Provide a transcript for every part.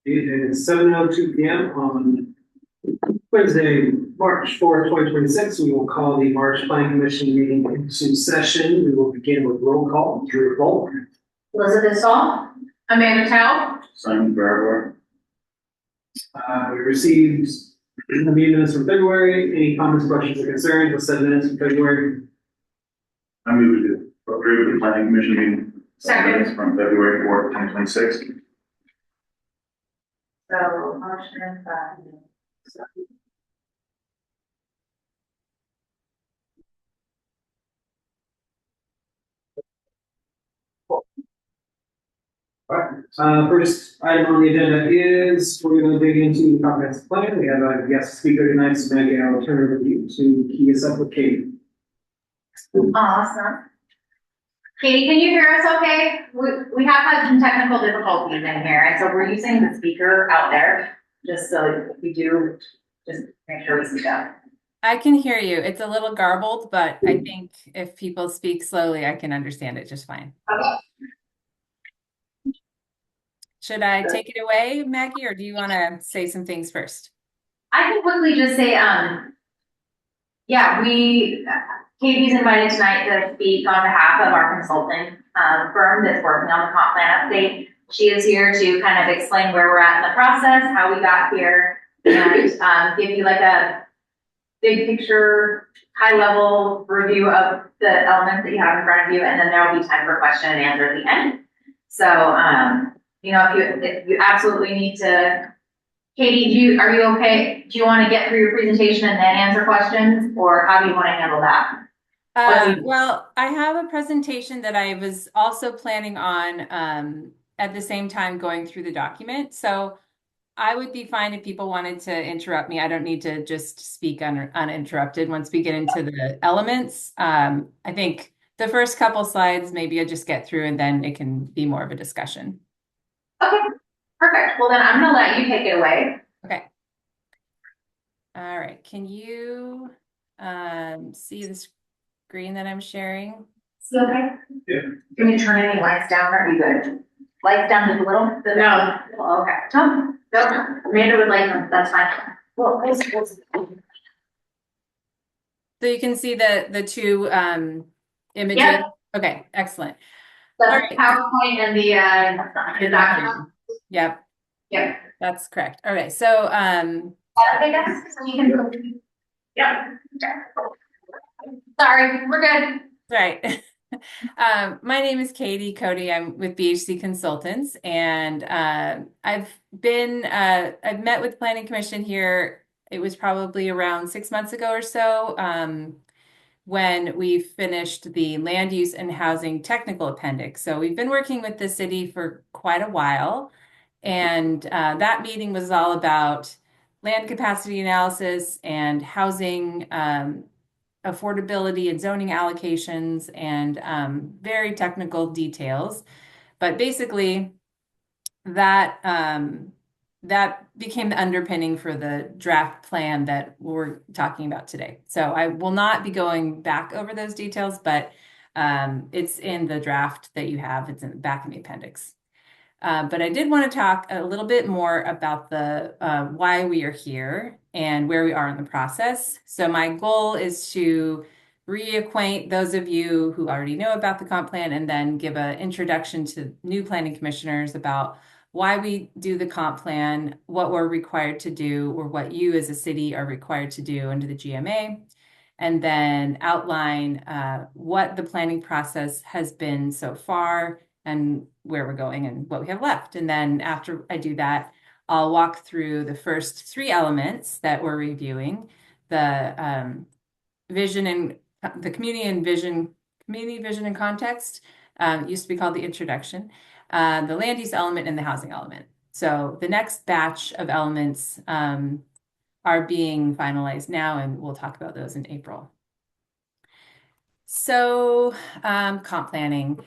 It is 7:02 p.m. on Wednesday, March 4th, 2026. We will call the March Planning Commission meeting into session. We will begin with roll call. Drew Volk. Elizabeth Saul. Amanda Tao. Simon Barber. We received the meeting minutes from February. Any comments, questions, or concerns with 7 minutes from February? I move to approve the planning commission meeting. Second. From February 4th, 2026. So, motion by. All right. First item on the agenda is we're going to dig into the comprehensive plan. We have a guest speaker tonight, so Maggie, I'll turn it over to you to key us up with Katie. Awesome. Katie, can you hear us okay? We have had some technical difficulties in here, and so we're using the speaker out there, just so if we do, just make sure we speak up. I can hear you. It's a little garbled, but I think if people speak slowly, I can understand it just fine. Okay. Should I take it away, Maggie, or do you want to say some things first? I can quickly just say, yeah, Katie's invited tonight to speak on behalf of our consulting firm that's working on the comp plan update. She is here to kind of explain where we're at in the process, how we got here, and give you like a big picture, high level review of the elements that you have in front of you, and then there will be time for question and answer at the end. So, you know, if you absolutely need to, Katie, are you okay? Do you want to get through your presentation and then answer questions, or how do you want to handle that? Well, I have a presentation that I was also planning on at the same time going through the document. So I would be fine if people wanted to interrupt me. I don't need to just speak uninterrupted once we get into the elements. I think the first couple slides, maybe I just get through and then it can be more of a discussion. Okay, perfect. Well, then I'm going to let you take it away. Okay. All right. Can you see the screen that I'm sharing? See, okay? Yeah. Do you need to turn any lights down, or are you good? Lights down just a little? No. Well, okay. Tom? No. Amanda would like them. That's fine. Well, So you can see the two images. Yep. Okay, excellent. The All right. PowerPoint and the document. Yep. Yep. That's correct. All right. So Okay, guys, so you can. Yep. Sorry, we're good. right. My name is Katie Cody. I'm with BHC Consultants, and I've met with Planning Commission here. It was probably around 6 months ago or so, when we finished the land use and housing technical appendix. So we've been working with the city for quite a while, and that meeting was all about land capacity analysis and housing affordability and zoning allocations and very technical details. But basically, that that became the underpinning for the draft plan that we're talking about today. So I will not be going back over those details, but it's in the draft that you have. It's in the back in the appendix. But I did want to talk a little bit more about the why we are here and where we are in the process. So my goal is to reacquaint those of you who already know about the comp plan and then give an introduction to new planning commissioners about why we do the comp plan, what we're required to do, or what you as a city are required to do under the GMA, and then outline what the planning process has been so far and where we're going and what we have left. And then after I do that, I'll walk through the first three elements that we're reviewing: the vision and the community vision and context, used to be called the introduction, the land use element, and the housing element. So the next batch of elements are being finalized now, and we'll talk about those in April. So comp planning.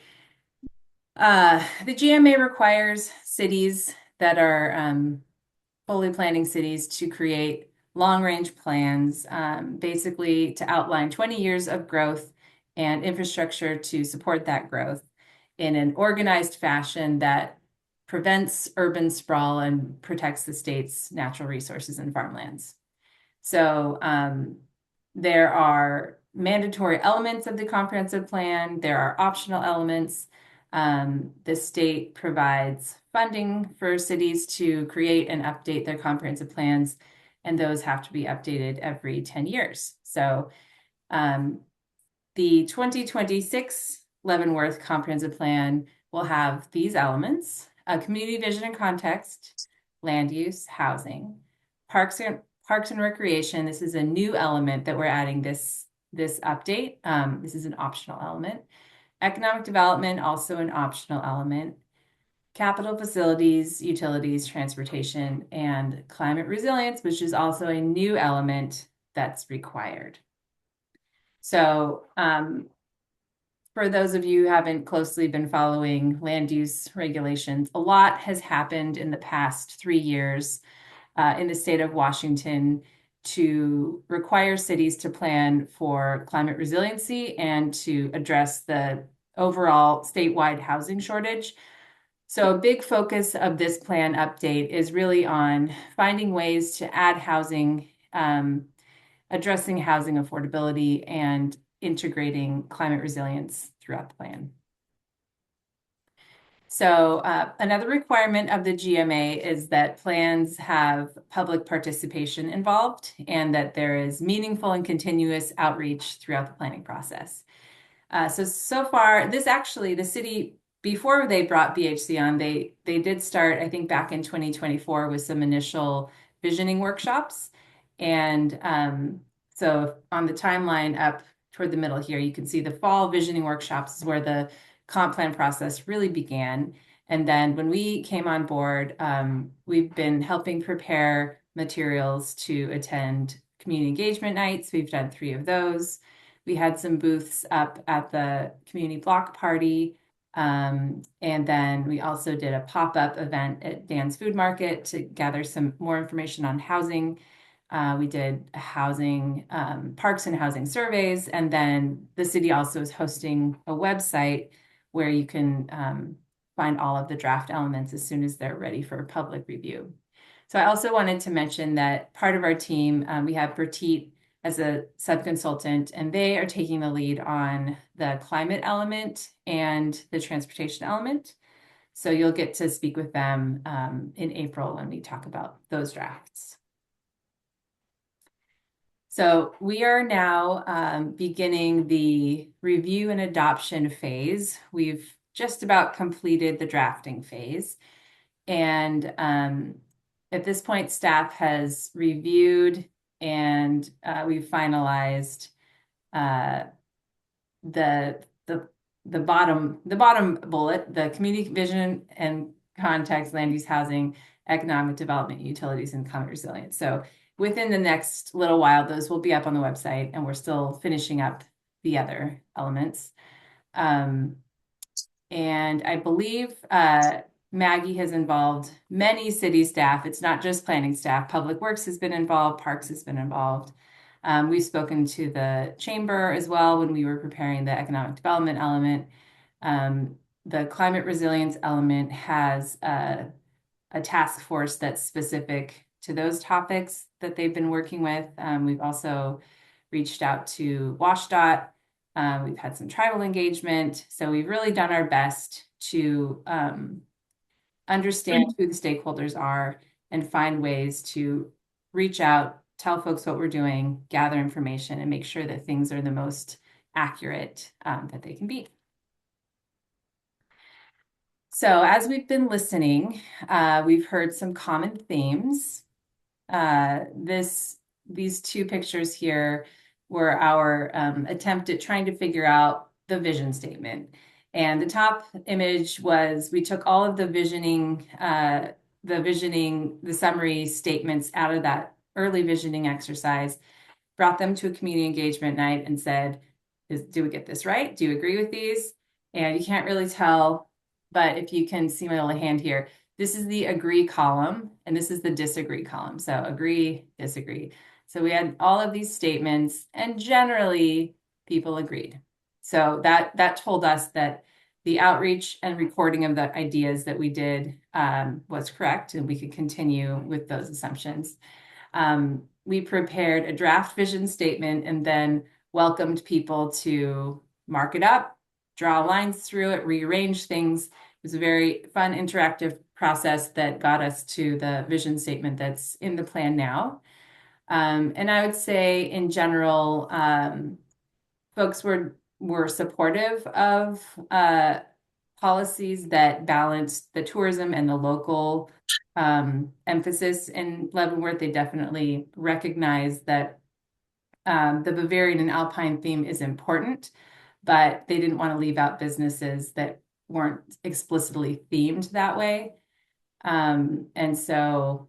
The GMA requires cities that are fully planning cities to create long-range plans, basically to outline 20 years of growth and infrastructure to support that growth in an organized fashion that prevents urban sprawl and protects the state's natural resources and farmlands. So there are mandatory elements of the comprehensive plan. There are optional elements. The state provides funding for cities to create and update their comprehensive plans, and those have to be updated every 10 years. So the 2026 Leavenworth Comprehensive Plan will have these elements: a community vision and context, land use, housing, parks and recreation. This is a new element that we're adding this update. This is an optional element. Economic development, also an optional element. Capital facilities, utilities, transportation, and climate resilience, which is also a new element that's required. So for those of you who haven't closely been following land use regulations, a lot has happened in the past 3 years in the state of Washington to require cities to plan for climate resiliency and to address the overall statewide housing shortage. So a big focus of this plan update is really on finding ways to add housing, addressing housing affordability, and integrating climate resilience throughout the plan. So another requirement of the GMA is that plans have public participation involved and that there is meaningful and continuous outreach throughout the planning process. So far, the city, before they brought BHC on, they did start, I think, back in 2024 with some initial visioning workshops. And so on the timeline up toward the middle here, you can see the fall visioning workshops is where the comp plan process really began. And then when we came on board, we've been helping prepare materials to attend community engagement nights. We've done 3 of those. We had some booths up at the community block party. And then we also did a pop-up event at Dan's Food Market to gather some more information on housing. We did housing, parks and housing surveys. And then the city also is hosting a website where you can find all of the draft elements as soon as they're ready for public review. So I also wanted to mention that part of our team, we have Bertit as a sub-consultant, and they are taking the lead on the climate element and the transportation element. So you'll get to speak with them in April when we talk about those drafts. So we are now beginning the review and adoption phase. We've just about completed the drafting phase. And at this point, staff has reviewed and we've finalized the bottom bullet, the community vision and context, land use, housing, economic development, utilities, and climate resilience. So within the next little while, those will be up on the website, and we're still finishing up the other elements. And I believe Maggie has involved many city staff. It's not just planning staff. Public Works has been involved. Parks has been involved. We've spoken to the chamber as well when we were preparing the economic development element. The climate resilience element has a task force that's specific to those topics that they've been working with. We've also reached out to WashDOT. We've had some tribal engagement. So we've really done our best to understand who the stakeholders are and find ways to reach out, tell folks what we're doing, gather information, and make sure that things are the most accurate that they can be. So as we've been listening, we've heard some common themes. These 2 pictures here were our attempt at trying to figure out the vision statement. And the top image was, we took all of the visioning, the summary statements out of that early visioning exercise, brought them to a community engagement night and said, do we get this right? Do you agree with these? And you can't really tell, but if you can see my little hand here, this is the agree column, and this is the disagree column. So agree, disagree. So we had all of these statements, and generally people agreed. So that told us that the outreach and recording of the ideas that we did was correct, and we could continue with those assumptions. We prepared a draft vision statement and then welcomed people to mark it up, draw lines through it, rearrange things. It was a very fun, interactive process that got us to the vision statement that's in the plan now. And I would say in general, folks were supportive of policies that balanced the tourism and the local emphasis in Leavenworth. They definitely recognize that the Bavarian and Alpine theme is important, but they didn't want to leave out businesses that weren't explicitly themed that way. And so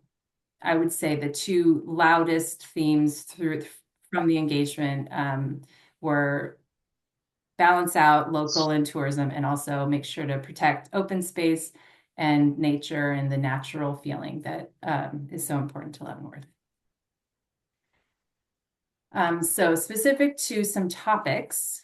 I would say the two loudest themes from the engagement were balance out local and tourism, and also make sure to protect open space and nature and the natural feeling that is so important to Leavenworth. So specific to some topics,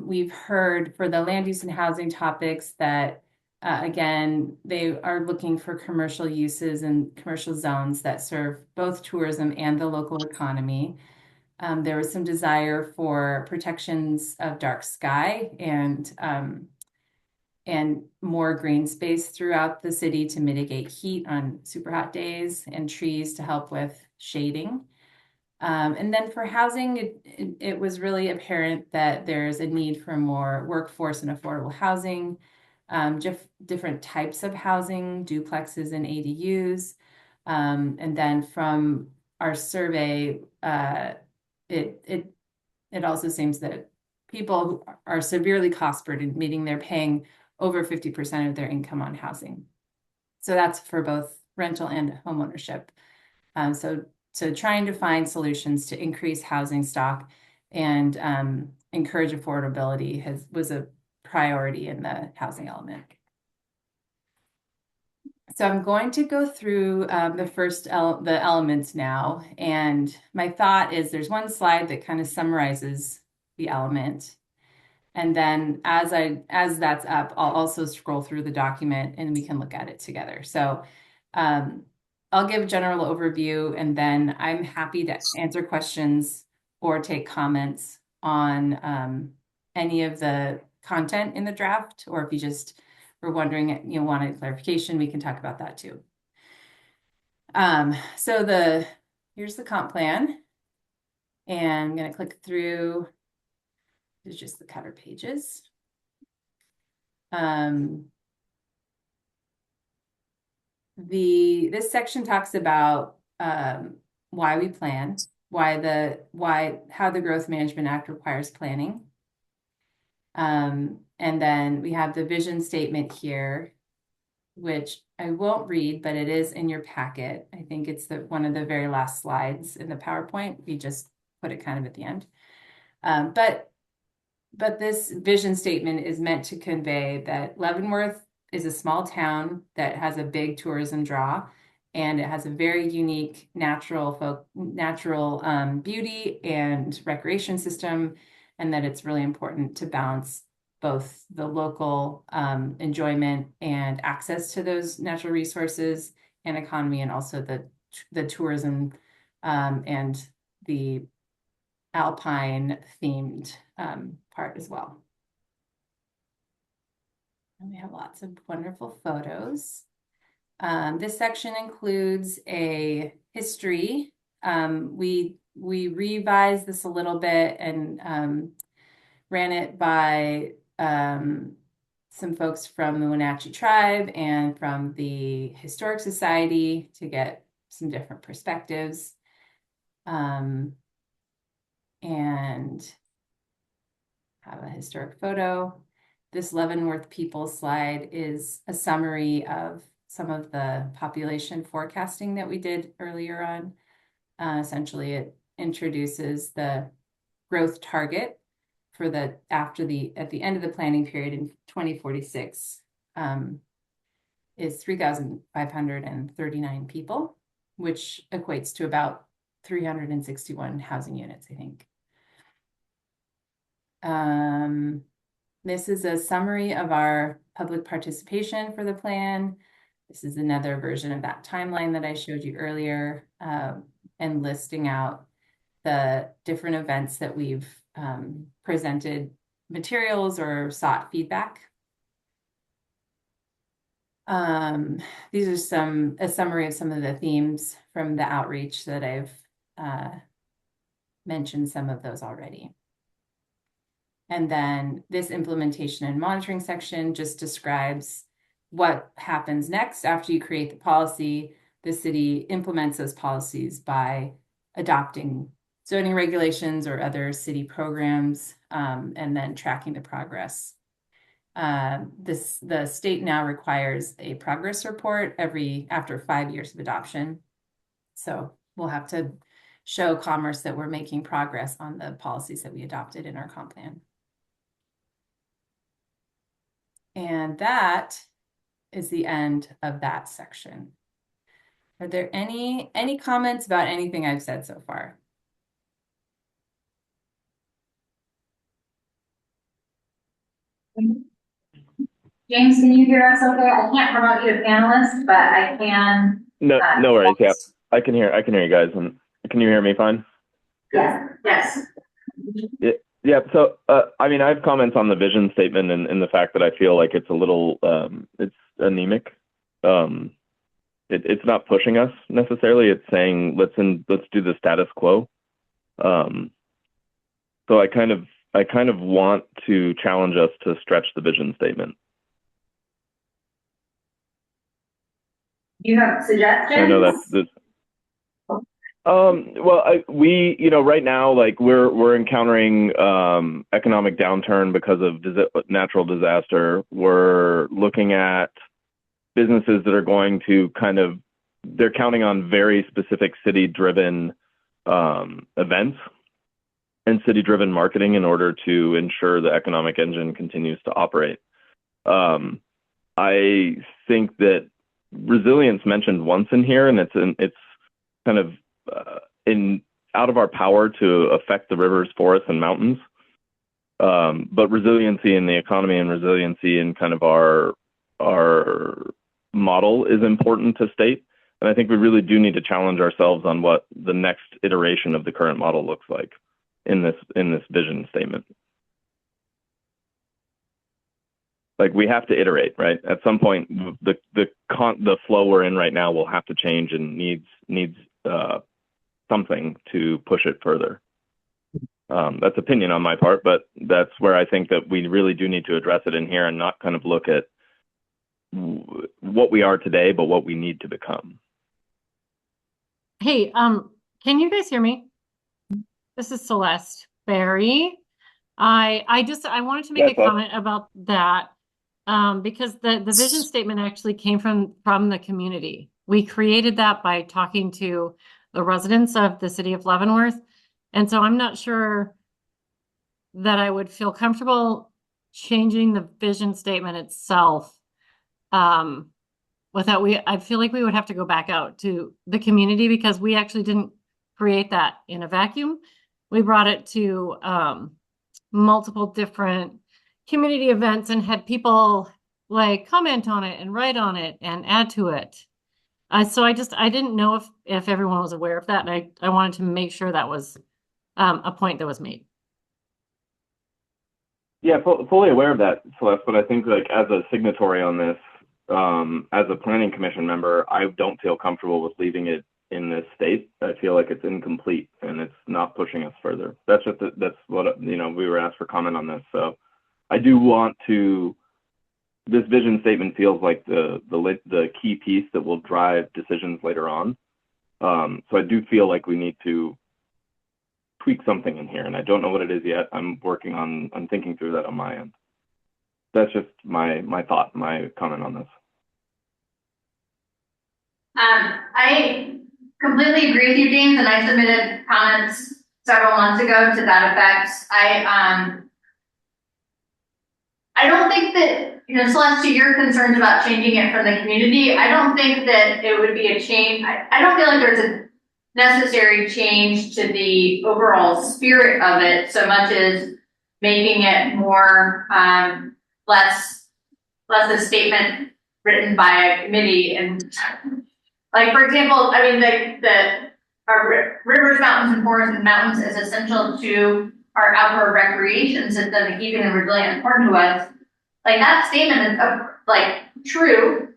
we've heard for the land use and housing topics that again, they are looking for commercial uses and commercial zones that serve both tourism and the local economy. There was some desire for protections of dark sky and more green space throughout the city to mitigate heat on super hot days, and trees to help with shading. And then for housing, it was really apparent that there's a need for more workforce and affordable housing, different types of housing, duplexes and ADUs. And then from our survey, it also seems that people who are severely cost burdened, meaning they're paying over 50% of their income on housing. So that's for both rental and home ownership. So trying to find solutions to increase housing stock and encourage affordability was a priority in the housing element. So I'm going to go through the elements now, and my thought is there's one slide that kind of summarizes the element, and then as that's up, I'll also scroll through the document and we can look at it together. So I'll give a general overview, and then I'm happy to answer questions or take comments on any of the content in the draft, or if you just were wondering, wanted clarification, we can talk about that too. So here's the comp plan, and I'm going to click through. It's just the cover pages. This section talks about why we plan, how the Growth Management Act requires planning. And then we have the vision statement here, which I won't read, but it is in your packet. I think it's one of the very last slides in the PowerPoint. We just put it kind of at the end. But this vision statement is meant to convey that Leavenworth is a small town that has a big tourism draw, and it has a very unique natural beauty and recreation system, and that it's really important to balance both the local enjoyment and access to those natural resources and economy, and also the tourism and the alpine themed part as well. And we have lots of wonderful photos. This section includes a history. We revised this a little bit and ran it by some folks from the Wenatchee tribe and from the Historic Society to get some different perspectives. And have a historic photo. This Leavenworth people slide is a summary of some of the population forecasting that we did earlier on. Essentially, it introduces the growth target for at the end of the planning period in 2046 is 3,539 people, which equates to about 361 housing units, I think. This is a summary of our public participation for the plan. This is another version of that timeline that I showed you earlier, and listing out the different events that we've presented materials or sought feedback. These are a summary of some of the themes from the outreach that I've mentioned some of those already. And then this implementation and monitoring section just describes what happens next after you create the policy. The city implements those policies by adopting zoning regulations or other city programs, and then tracking the progress. The state now requires a progress report after 5 years of adoption. So we'll have to show Commerce that we're making progress on the policies that we adopted in our comp plan. And that is the end of that section. Are there any comments about anything I've said so far? James, can you hear us okay? I can't promote you to panelist, but I can. No, no worries. Yeah, I can hear you guys. And can you hear me fine? Yes. Yeah. So, I mean, I have comments on the vision statement and the fact that I feel like it's a little, it's anemic. It's not pushing us necessarily. It's saying let's do the status quo. So I kind of want to challenge us to stretch the vision statement. You have suggestions? I know that's well, we, right now, like we're encountering economic downturn because of natural disaster. We're looking at businesses that are going to they're counting on very specific city-driven events and city-driven marketing in order to ensure the economic engine continues to operate. I think that resilience mentioned once in here, and it's kind of out of our power to affect the rivers, forests, and mountains. But resiliency in the economy and resiliency in kind of our model is important to state. And I think we really do need to challenge ourselves on what the next iteration of the current model looks like in this vision statement. Like, we have to iterate, right? At some point, the flow we're in right now will have to change and needs something to push it further. That's opinion on my part, but that's where I think that we really do need to address it in here and not kind of look at what we are today, but what we need to become. Hey, can you guys hear me? This is Celeste Barry. I wanted to make a comment about that, because the vision statement actually came from the community. We created that by talking to the residents of the city of Leavenworth. And so I'm not sure that I would feel comfortable changing the vision statement itself. I feel like we would have to go back out to the community, because we actually didn't create that in a vacuum. We brought it to multiple different community events and had people like comment on it and write on it and add to it. So I didn't know if everyone was aware of that, and I wanted to make sure that was a point that was made. Yeah, fully aware of that, Celeste, but I think, like, as a signatory on this, as a planning commission member, I don't feel comfortable with leaving it in this state. I feel like it's incomplete and it's not pushing us further. That's what, we were asked for comment on this. So I do want to, this vision statement feels like the key piece that will drive decisions later on. So I do feel like we need to tweak something in here, and I don't know what it is yet. I'm thinking through that on my end. That's just my thought, my comment on this. I completely agree with you, James, and I submitted comments several months ago to that effect. I don't think that, Celeste, to your concerns about changing it from the community, I don't think that it would be a change. I don't feel like there's a necessary change to the overall spirit of it so much as making it more, less a statement written by a committee and like, for example, I mean, our rivers, mountains, and forests and mountains is essential to our outdoor recreation system and keeping them resilient and important to us. Like that statement is like true,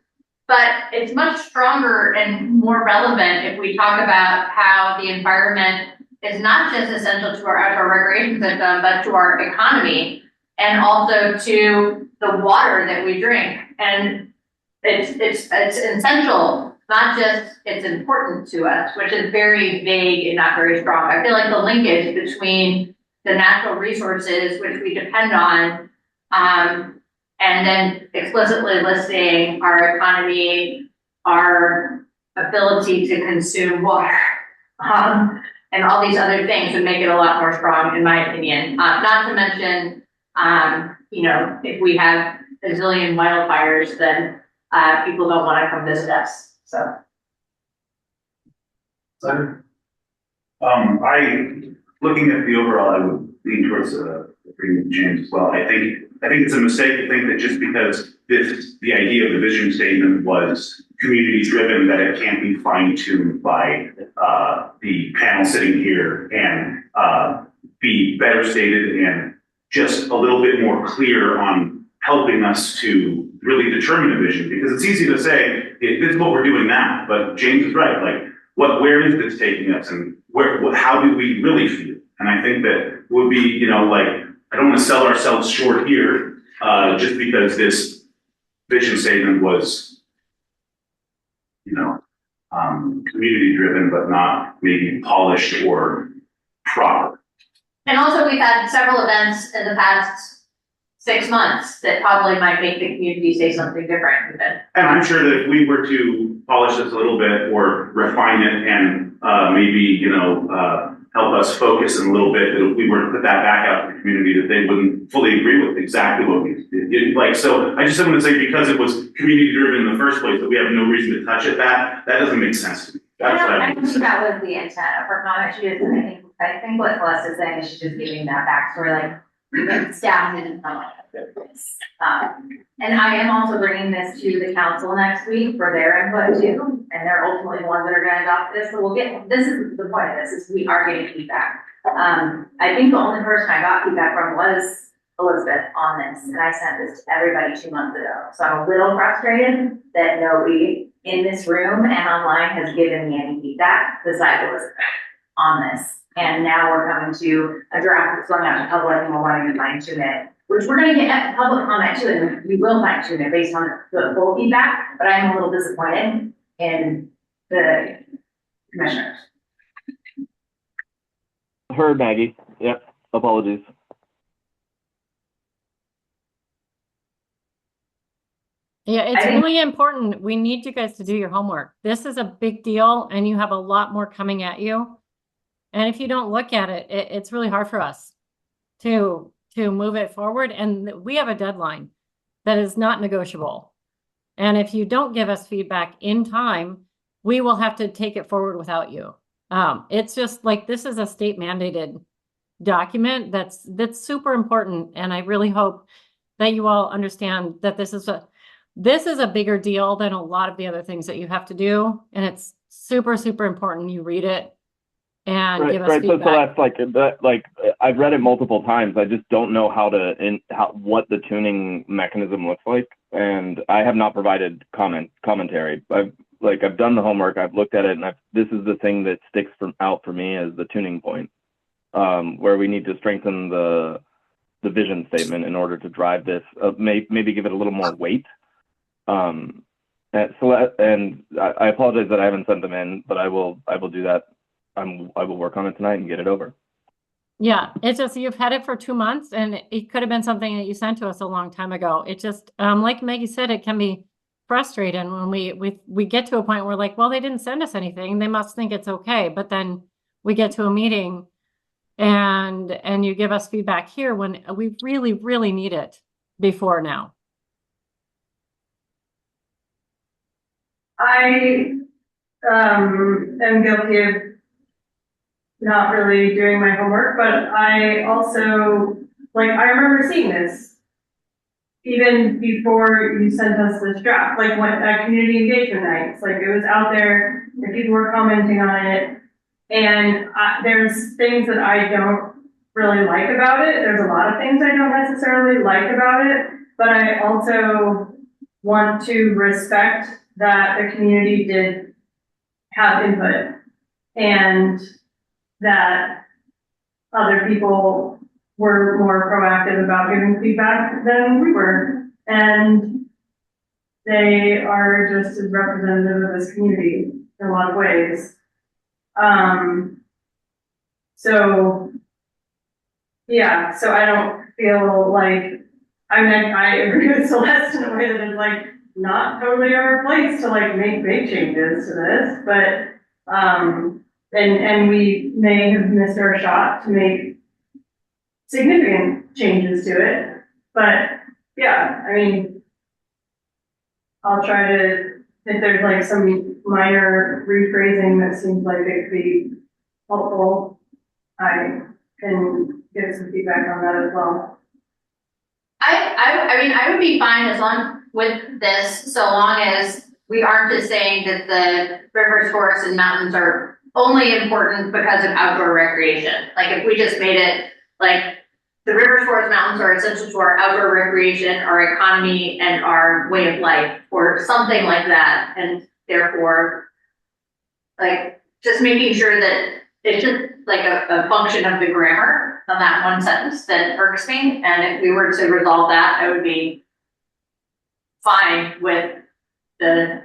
but it's much stronger and more relevant if we talk about how the environment is not just essential to our outdoor recreation system, but to our economy and also to the water that we drink. And it's essential, not just it's important to us, which is very vague and not very strong. I feel like the linkage between the natural resources which we depend on, and then explicitly listing our economy, our ability to consume water, and all these other things would make it a lot more strong, in my opinion. Not to mention, if we have a zillion wildfires, then people don't want to come visit us. So. Looking at the overall, I would lean towards agreeing with James as well. I think it's a mistake to think that just because the idea of the vision statement was community driven, that it can't be fine tuned by the panel sitting here and be better stated and just a little bit more clear on helping us to really determine a vision. Because it's easy to say, this is what we're doing now, but James is right. Like, where is this taking us, and how do we really feel? And I think that would be, I don't want to sell ourselves short here, just because this vision statement was, community driven, but not maybe polished or proper. And also we've had several events in the past 6 months that probably might make the community say something different even. And I'm sure that if we were to polish this a little bit or refine it and maybe, help us focus in a little bit, that if we were to put that back out to the community, that they wouldn't fully agree with exactly what we did. So I just want to say, because it was community driven in the first place, that we have no reason to touch it, that doesn't make sense to me. That's what I don't think that was the intent of her comment. I think what Celeste is saying is she's just giving that backstory, like staff didn't know this. And I am also bringing this to the council next week for their input too, and they're ultimately the ones that are going to adopt this. So this is the point of this, is we are getting feedback. I think the only person I got feedback from was Elizabeth on this, and I sent this to everybody 2 months ago. So I'm a little frustrated that nobody in this room and online has given me any feedback besides Elizabeth on this. And now we're coming to a draft that's going out to public, and we're wanting to fine tune it, which we're going to get public comment too, and we will fine tune it based on the full feedback. But I'm a little disappointed in the commissioners. Heard, Maggie. Yep. Apologies. Yeah, it's really important. We need you guys to do your homework. This is a big deal, and you have a lot more coming at you. And if you don't look at it, it's really hard for us to move it forward. And we have a deadline that is not negotiable. And if you don't give us feedback in time, we will have to take it forward without you. It's just like, this is a state mandated document that's super important. And I really hope that you all understand that this is a bigger deal than a lot of the other things that you have to do. And it's super, super important you read it and give us feedback. So that's like I've read it multiple times. I just don't know what the tuning mechanism looks like, and I have not provided commentary. I've done the homework. I've looked at it, and this is the thing that sticks out for me as the tuning point, where we need to strengthen the vision statement in order to drive this. Maybe give it a little more weight. And I apologize that I haven't sent them in, but I will do that. I will work on it tonight and get it over. Yeah, it's just, you've had it for 2 months, and it could have been something that you sent to us a long time ago. It just, like Maggie said, it can be frustrating when we get to a point where, like, well, they didn't send us anything. They must think it's okay. But then we get to a meeting and you give us feedback here when we really, really need it before now. I am guilty of not really doing my homework, but I also like, I remember seeing this even before you sent us this draft, like when at community engagement nights, like it was out there and people were commenting on it. And there's things that I don't really like about it. There's a lot of things I don't necessarily like about it, but I also want to respect that the community did have input and that other people were more proactive about giving feedback than we were. And they are just as representative of this community in a lot of ways. So, yeah, so I don't feel like, I mean, I agree with Celeste in a way that it's like not totally our place to like make big changes to this, but, and we may have missed our shot to make significant changes to it. But yeah, I mean, I'll try to, if there's like some minor rephrasing that seems like it could be helpful, I can get some feedback on that as well. I mean, I would be fine as long with this, so long as we aren't just saying that the rivers, forests, and mountains are only important because of outdoor recreation. Like if we just made it like the rivers, forests, mountains are essential to our outdoor recreation, our economy, and our way of life, or something like that, and therefore, like just making sure that it's just like a function of the grammar on that one sentence that irks me. And if we were to resolve that, I would be fine with I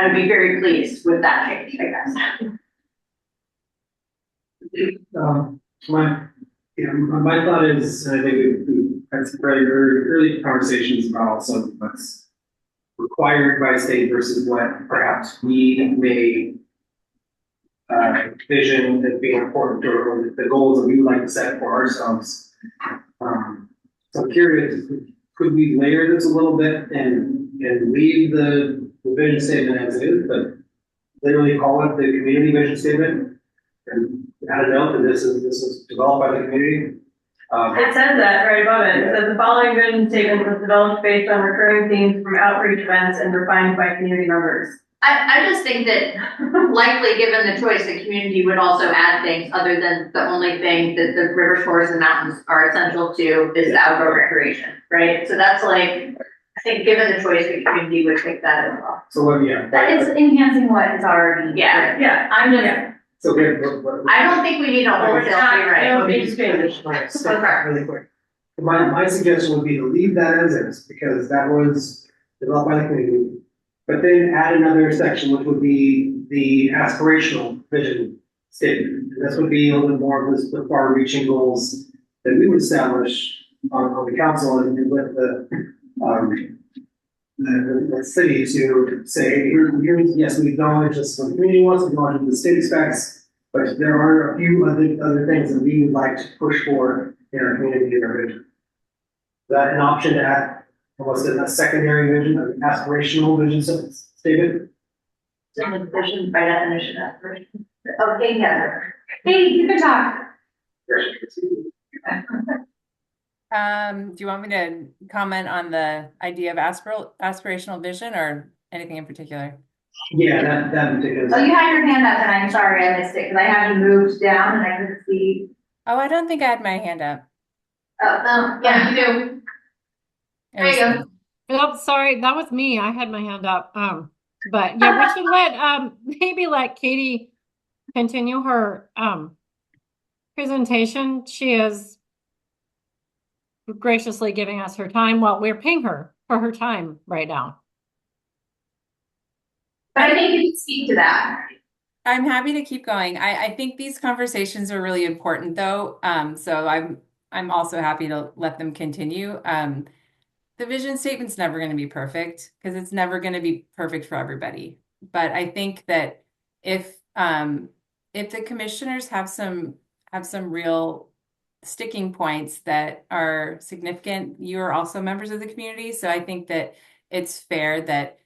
would be very pleased with that change, I guess. My thought is, I think we've had some very early conversations about something that's required by state versus what perhaps we may vision as being important, or the goals that we would like to set for ourselves. So I'm curious, could we layer this a little bit and leave the vision statement as it is, but literally call it the community vision statement and add a note that this is developed by the community? It says that right above it. It says the following vision statement was developed based on recurring themes from outreach events and refined by community members. I just think that likely given the choice, the community would also add things other than the only thing that the rivers, forests, and mountains are essential to is the outdoor recreation, right? So that's like, I think given the choice, the community would take that as well. So what, yeah. That is enhancing what is already. Yeah. I'm just. So I don't think we need a wholesale rewrite. Let me just finish my statement really quick. My suggestion would be to leave that as is, because that was developed by the community. But then add another section, which would be the aspirational vision statement. And this would be a little bit more of the far-reaching goals that we would establish on the council and with the city to say, hey, here's, yes, we acknowledge this, what the community wants, we acknowledge what the state expects, but there are a few other things that we would like to push for in our community and our vision. Is that an option to add? Or was it a secondary vision, an aspirational vision statement? Vision by definition, aspiration. Okay, yeah. Hey, you can talk. Do you want me to comment on the idea of aspirational vision or anything in particular? Yeah, that particular. Oh, you had your hand up, and I'm sorry I missed it because I had you moved down and I couldn't see. Oh, I don't think I had my hand up. Oh, yeah, you do. There you go. Oh, sorry, that was me. I had my hand up. But yeah, we should let maybe let Katie continue her presentation. She is graciously giving us her time while we're paying her for her time right now. But I think you can speak to that. I'm happy to keep going. I think these conversations are really important though. So I'm also happy to let them continue. The vision statement's never going to be perfect because it's never going to be perfect for everybody. But I think that if the commissioners have some real sticking points that are significant, you are also members of the community. So I think that it's fair that,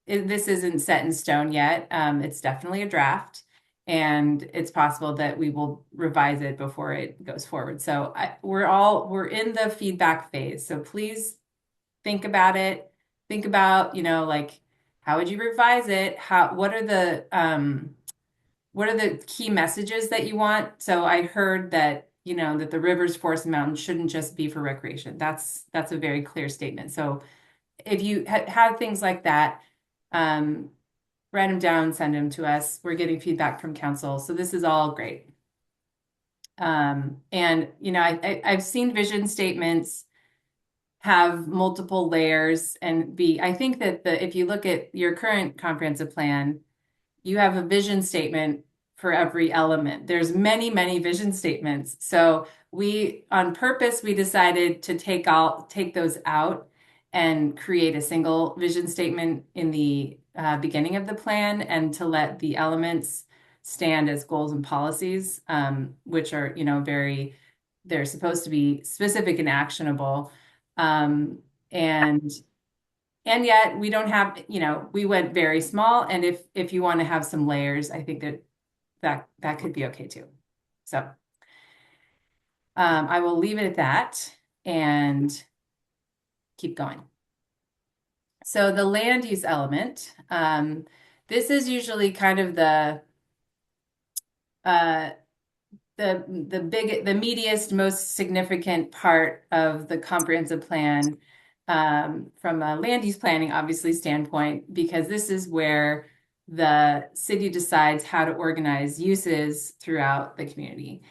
this isn't set in stone yet. It's definitely a draft. and it's possible that we will revise it before it goes forward. So we're in the feedback phase. So please think about it. Think about, like, how would you revise it? What are the key messages that you want? So I heard that, that the rivers, forests, and mountains shouldn't just be for recreation. That's a very clear statement. So if you have things like that, write them down, send them to us. We're getting feedback from council. So this is all great. And, I've seen vision statements have multiple layers and I think that if you look at your current comprehensive plan, you have a vision statement for every element. There's many, many vision statements. So on purpose, we decided to take those out and create a single vision statement in the beginning of the plan, and to let the elements stand as goals and policies, which are, they're supposed to be specific and actionable. And yet we don't have, we went very small. And if you want to have some layers, I think that could be okay too. So I will leave it at that and keep going. So the land use element, this is usually kind of the meatiest, most significant part of the comprehensive plan, from a land use planning, obviously, standpoint, because this is where the city decides how to organize uses throughout the community.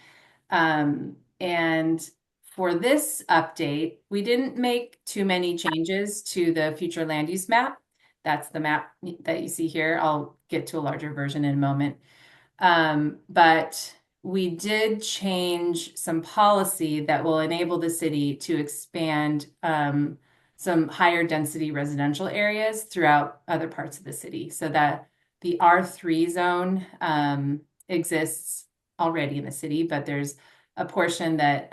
And for this update, we didn't make too many changes to the future land use map. That's the map that you see here. I'll get to a larger version in a moment. But we did change some policy that will enable the city to expand some higher density residential areas throughout other parts of the city, so that the R3 zone exists already in the city, but there's a portion that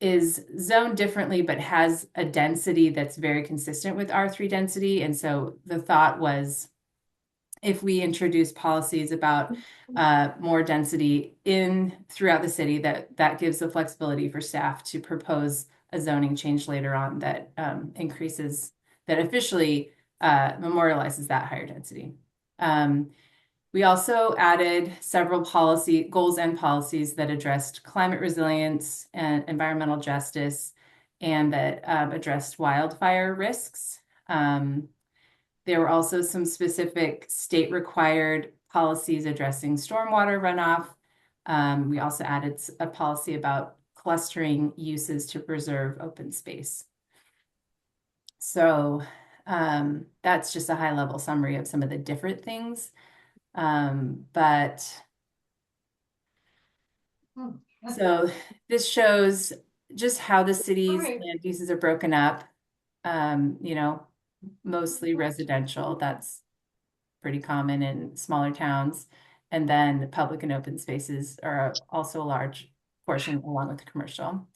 is zoned differently, but has a density that's very consistent with R3 density. And so the thought was, if we introduce policies about more density throughout the city, that gives the flexibility for staff to propose a zoning change later on that that officially memorializes that higher density. We also added several goals and policies that addressed climate resilience and environmental justice, and that addressed wildfire risks. There were also some specific state required policies addressing stormwater runoff. We also added a policy about clustering uses to preserve open space. So that's just a high level summary of some of the different things. So this shows just how the city's land uses are broken up. Mostly residential. That's pretty common in smaller towns. And then public and open spaces are also a large portion, along with commercial.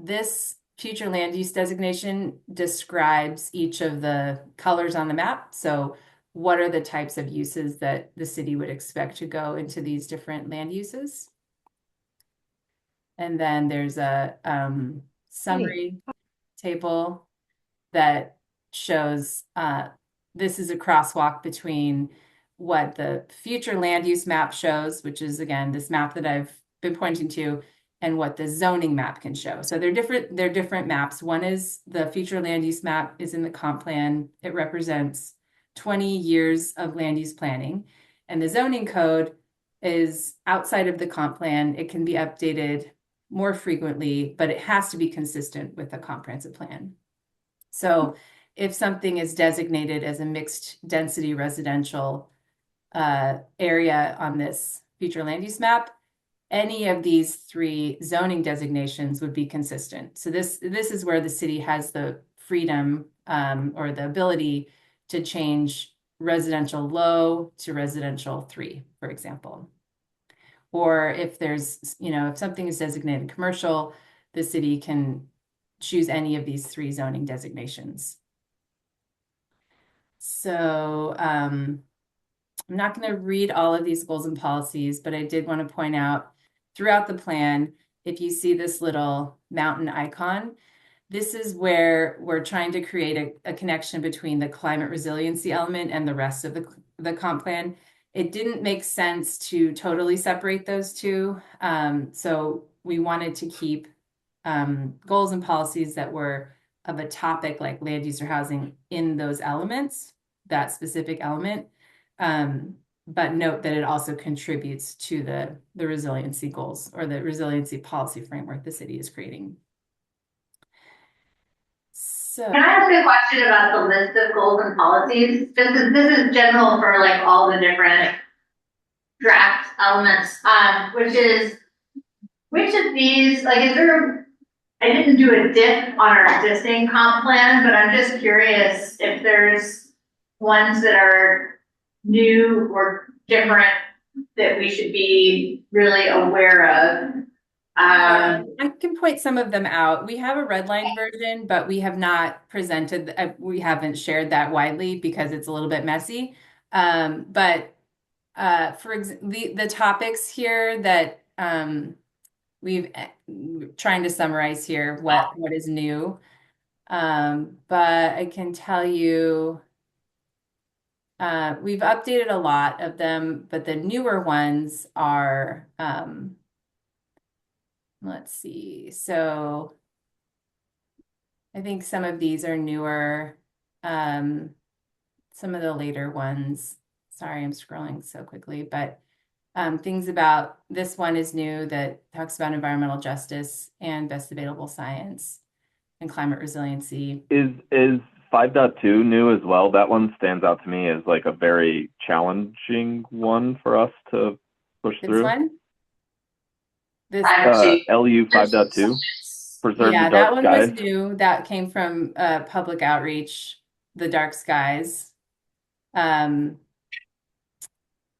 This future land use designation describes each of the colors on the map. So what are the types of uses that the city would expect to go into these different land uses? And then there's a summary table that shows this is a crosswalk between what the future land use map shows, which is, again, this map that I've been pointing to, and what the zoning map can show. So they're different maps. One is the future land use map is in the comp plan. It represents 20 years of land use planning. And the zoning code is outside of the comp plan. It can be updated more frequently, but it has to be consistent with the comprehensive plan. So if something is designated as a mixed density residential area on this future land use map, any of these three zoning designations would be consistent. So this is where the city has the freedom or the ability to change residential low to residential 3, for example. Or if there's, if something is designated commercial, the city can choose any of these 3 zoning designations. So I'm not going to read all of these goals and policies, but I did want to point out throughout the plan, if you see this little mountain icon, this is where we're trying to create a connection between the climate resiliency element and the rest of the comp plan. It didn't make sense to totally separate those two. So we wanted to keep goals and policies that were of a topic like land use or housing in those elements, that specific element. But note that it also contributes to the resiliency goals or the resiliency policy framework the city is creating. So, Can I ask a question about the list of goals and policies? Just as this is general for like all the different draft elements, which of these, like, is there, I didn't do a diff on our existing comp plan, but I'm just curious if there's ones that are new or different that we should be really aware of. I can point some of them out. We have a redline version, but we have not presented, we haven't shared that widely because it's a little bit messy. But for example, the topics here that we've trying to summarize here what is new. But I can tell you we've updated a lot of them, but the newer ones are let's see. So I think some of these are newer. Some of the later ones, sorry, I'm scrolling so quickly, but things about this one is new that talks about environmental justice and best available science and climate resiliency. Is 5.2 new as well? That one stands out to me as like a very challenging one for us to push This through. one? This LU 5.2, preserve yeah, the that dark one skies. was new. That came from public outreach, the dark skies. Yeah,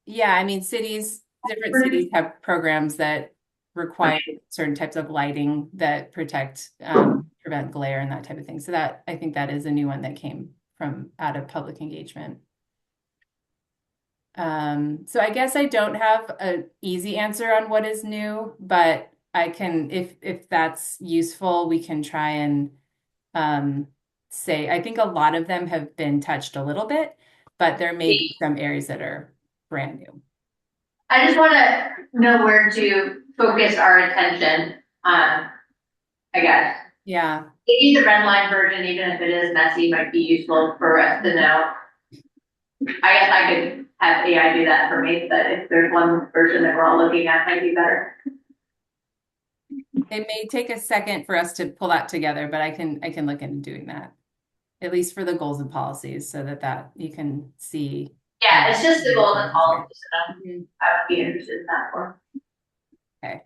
I mean, different cities have programs that require certain types of lighting that protect, prevent glare and that type of thing. So that, I think that is a new one that came from out of public engagement. So I guess I don't have an easy answer on what is new, but I can, if that's useful, we can try and say, I think a lot of them have been touched a little bit, but there may be some areas that are brand new. I just want to know where to focus our attention, I guess. Yeah. Maybe the red line version, even if it is messy, might be useful for us to know. I guess I could have AI do that for me, but if there's one version that we're all looking at, might be better. It may take a second for us to pull that together, but I can look into doing that, at least for the goals and policies, so that you can see. Yeah, it's just the goals and policies that I would be interested in that for. Okay.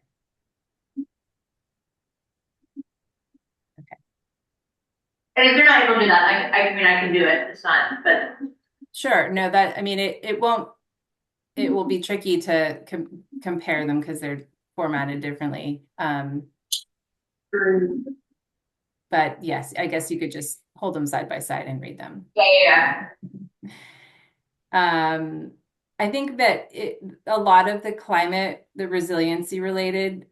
And if you're not able to do that, I mean, I can do it. It's not, but Sure. No, that, I mean, it will be tricky to compare them because they're formatted differently. But yes, I guess you could just hold them side by side and read them. yeah. I think that a lot of the resiliency related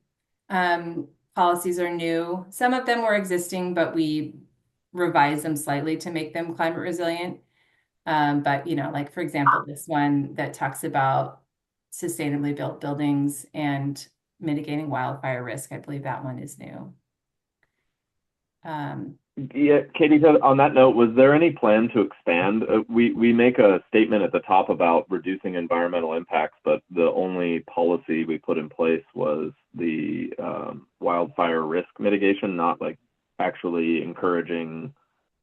policies are new. Some of them were existing, but we revised them slightly to make them climate resilient. But, like, for example, this one that talks about sustainably built buildings and mitigating wildfire risk, I believe that one is new. Yeah, Katie, on that note, was there any plan to expand? We make a statement at the top about reducing environmental impacts, but the only policy we put in place was the wildfire risk mitigation, not like actually encouraging,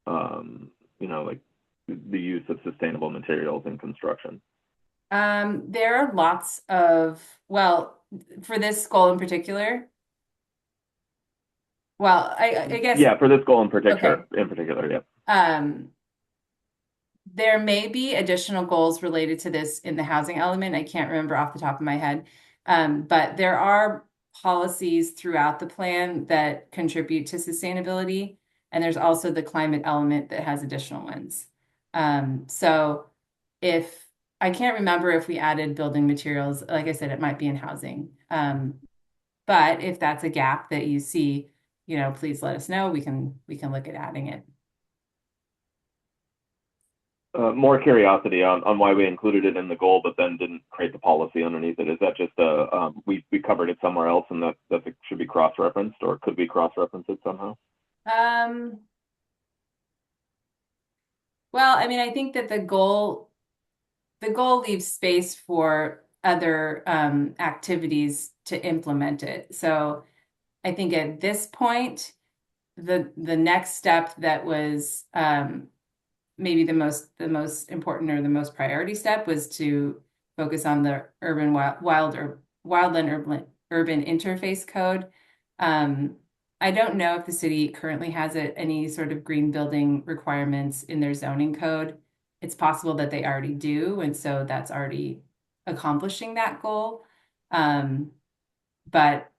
like the use of sustainable materials in construction. There are lots of, for this goal in particular. Well, I guess. Yeah, for this goal in particular, okay. Yeah. There may be additional goals related to this in the housing element. I can't remember off the top of my head. But there are policies throughout the plan that contribute to sustainability. And there's also the climate element that has additional ones. So if I can't remember if we added building materials. Like I said, it might be in housing. But if that's a gap that you see, please let us know. We can look at adding it. More curiosity on why we included it in the goal, but then didn't create the policy underneath it. Is that just we covered it somewhere else, and that it should be cross-referenced, or could we cross-reference it somehow? Well, I mean, I think that the goal leaves space for other activities to implement it. So I think at this point, the next step that was maybe the most important or the most priority step was to focus on the wildland urban interface code. I don't know if the city currently has any sort of green building requirements in their zoning code. It's possible that they already do, and so that's already accomplishing that goal. But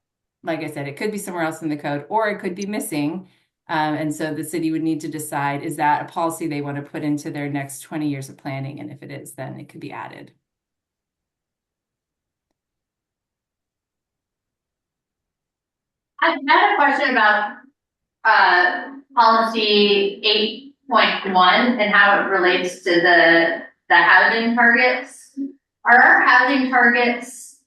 like I said, it could be somewhere else in the code, or it could be missing. And so the city would need to decide, is that a policy they want to put into their next 20 years of planning? And if it is, then it could be added. I had a question about policy 8.1 and how it relates to the housing targets. Are our housing targets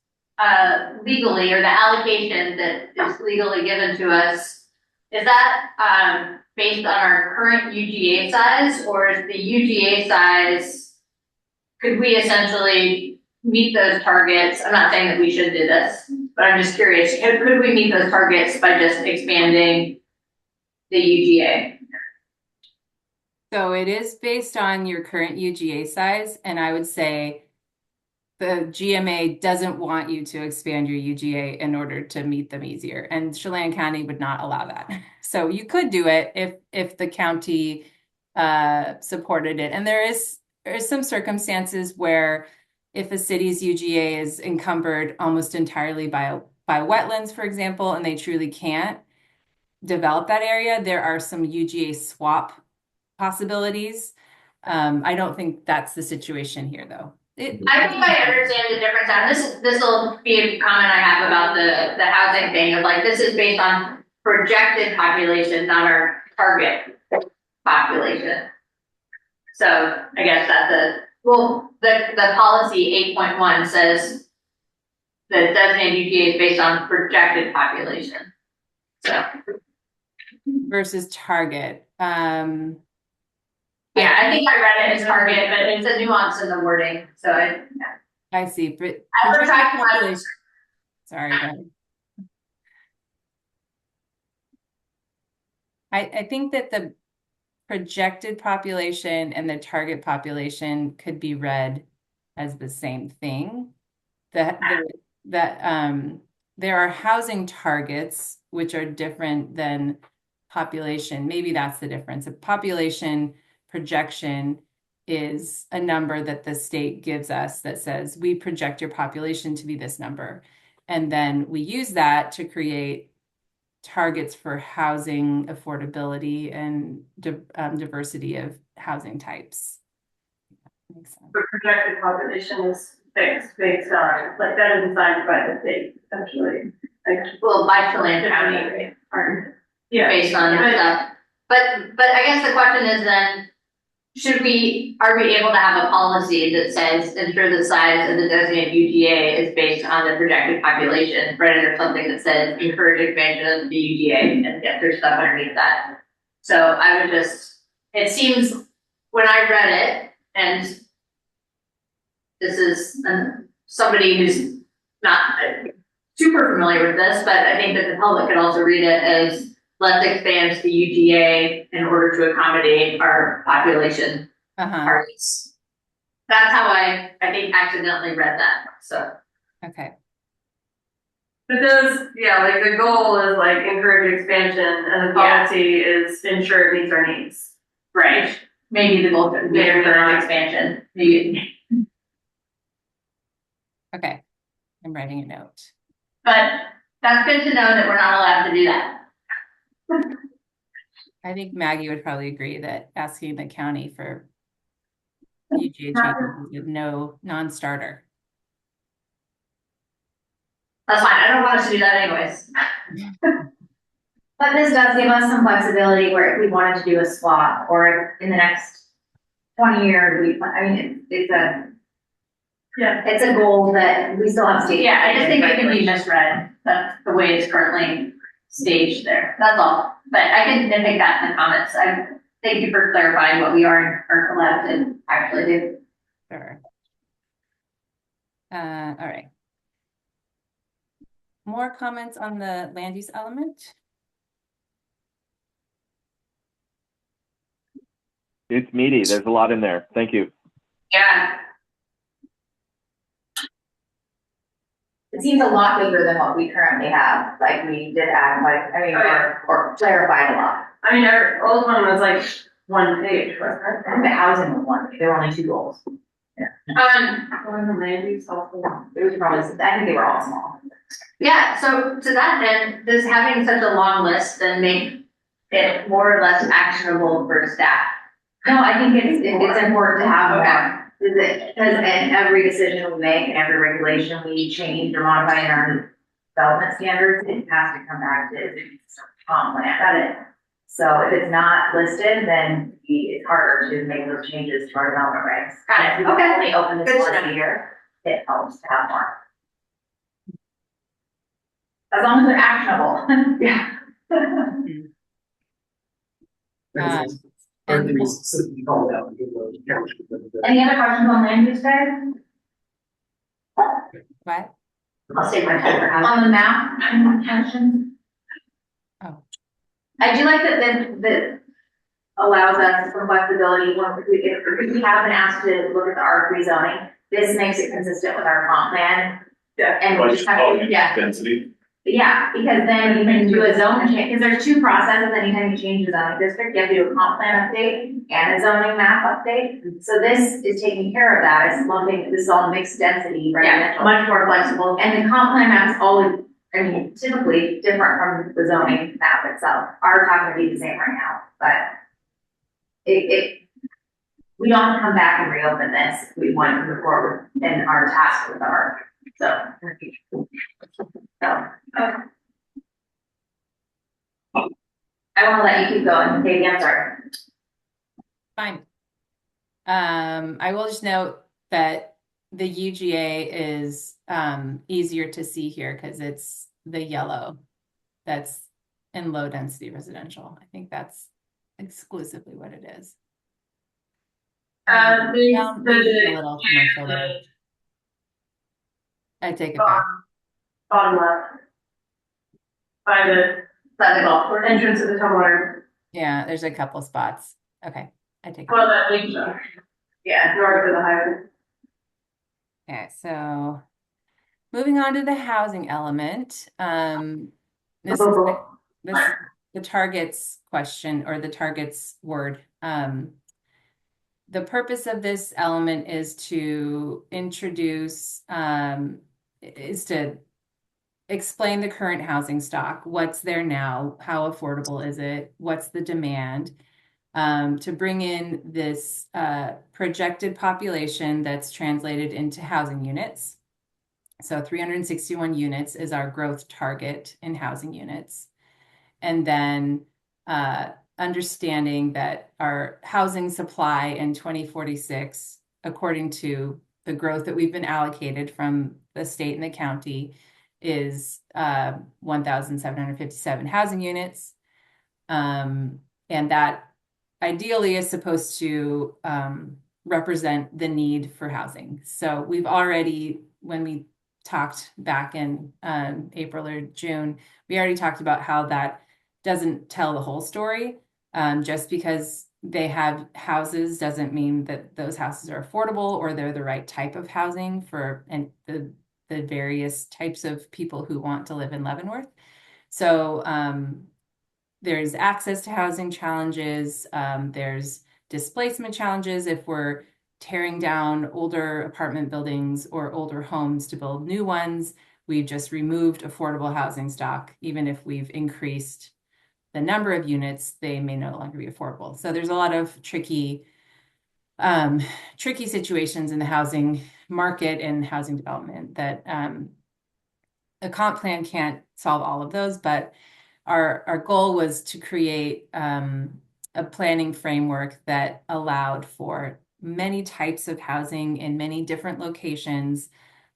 legally, or the allocation that is legally given to us, is that based on our current UGA size, or is the UGA size, could we essentially meet those targets? I'm not saying that we should do this, but I'm just curious, could we meet those targets by just expanding the UGA? So it is based on your current UGA size, and I would say the GMA doesn't want you to expand your UGA in order to meet them easier, and Chelan County would not allow that. So you could do it if the county supported it, and there is some circumstances where if a city's UGA is encumbered almost entirely by wetlands, for example, and they truly can't develop that area, there are some UGA swap possibilities. I don't think that's the situation here, though. I think I understand the difference. And this will be a comment I have about the housing thing of like, this is based on projected population, not our target population. So I guess that's the policy 8.1 says the designated UGA is based on projected population. So versus target. Yeah, I think I read it as target, but it's a nuance in the wording. So I see. But sorry, go ahead. I think that the projected population and the target population could be read as the same thing. That there are housing targets which are different than population. Maybe that's the difference. A population projection is a number that the state gives us that says we project your population to be this number. And then we use that to create targets for housing affordability and diversity of housing types. Makes sense. The projected population is fixed based on, like, that is designed by the state, essentially. Like, well, by Chelan County, yeah, based on that stuff. But I guess the question is then, are we able to have a policy that says ensure the size of the designated UGA is based on the projected population, rather than something that says encourage expansion of the UGA, and if there's stuff underneath that. So I would it seems when I read it, and this is somebody who's not super familiar with this, but I think that the public could also read it as let's expand the UGA in order to accommodate our population targets. That's how I think accidentally read that. So okay. It does, yeah, like the goal is like encourage expansion, and the policy is ensure it meets our needs. Right. Maybe the goal could be encourage expansion. Maybe. Okay. I'm writing a note. But that's good to know that we're not allowed to do that. I think Maggie would probably agree that asking the county for UGA changes is a non-starter. That's fine, I don't want us to do that anyways. But this does give us some flexibility where if we wanted to do a swap, or if in the next 20 years, it's a goal that we still have state. Yeah, I just think it can be misread. That's the way it's currently staged there. That's all. But I can nitpick that in the comments. I thank you for clarifying what we are allowed to actually do. Sure. All right. More comments on the land use element? It's meaty. There's a lot in there. Thank you. Yeah. It seems a lot bigger than what we currently have, like we did add, or clarified a lot. I mean, our old one was like 1 page, wasn't it? I think the housing was one, there were only 2 goals. Going to land use also. It was probably, I think they were all small. Yeah, so to that end, does having such a long list then make it more or less actionable for staff? No, I think it's important to have that, because in every decision we make and every regulation we change or modify in our development standards, it has to come back to the comp plan. Got it. So if it's not listed, then it's harder to make those changes to our development regs. Got it. If we only open this Good once to know. a year, it helps to have more. As long as they're actionable. Yeah. Or maybe specifically called out. Any other questions on land use, guys? What? I'll save my time for on the map. Any more questions? Oh. I do like that allows us some flexibility when if we have been asked to look at the R3 zoning. This makes it consistent with our comp plan. Yeah. And we just have to, Density. yeah, because then you can do a zone change, because there's 2 processes anytime you change the zoning district, you have to do a comp plan update and a zoning map update. So this is taking care of that, it's lumping, this is all mixed density residential. Much more flexible. And the comp plan map is always, typically different from the zoning map itself. Ours happen to be the same right now, but we don't have to come back and reopen this. We want to move forward in our task with our, I want to let you keep going. Katie, I'm sorry. Fine. I will just note that the UGA is easier to see here because it's the yellow that's in low density residential. I think that's exclusively what it is. Maybe a little commercial there. I take it back. Bottom left. By the golf course entrance of the homeowner. Yeah, there's a couple spots. Okay, I take it Well, back. that leads north of the highway. Okay, so moving on to the housing element. This is the targets question, or the targets word. The purpose of this element is to introduce, is to explain the current housing stock, what's there now, how affordable is it, what's the demand, to bring in this projected population that's translated into housing units. So 361 units is our growth target in housing units. And then understanding that our housing supply in 2046, according to the growth that we've been allocated from the state and the county, is 1,757 housing units. And that ideally is supposed to represent the need for housing. So we've already, when we talked back in April or June, we already talked about how that doesn't tell the whole story. Just because they have houses doesn't mean that those houses are affordable or they're the right type of housing for the various types of people who want to live in Leavenworth. So there's access to housing challenges. There's displacement challenges if we're tearing down older apartment buildings or older homes to build new ones. We've just removed affordable housing stock. Even if we've increased the number of units, they may no longer be affordable. So there's a lot of tricky tricky situations in the housing market and housing development that a comp plan can't solve all of those, but our goal was to create a planning framework that allowed for many types of housing in many different locations,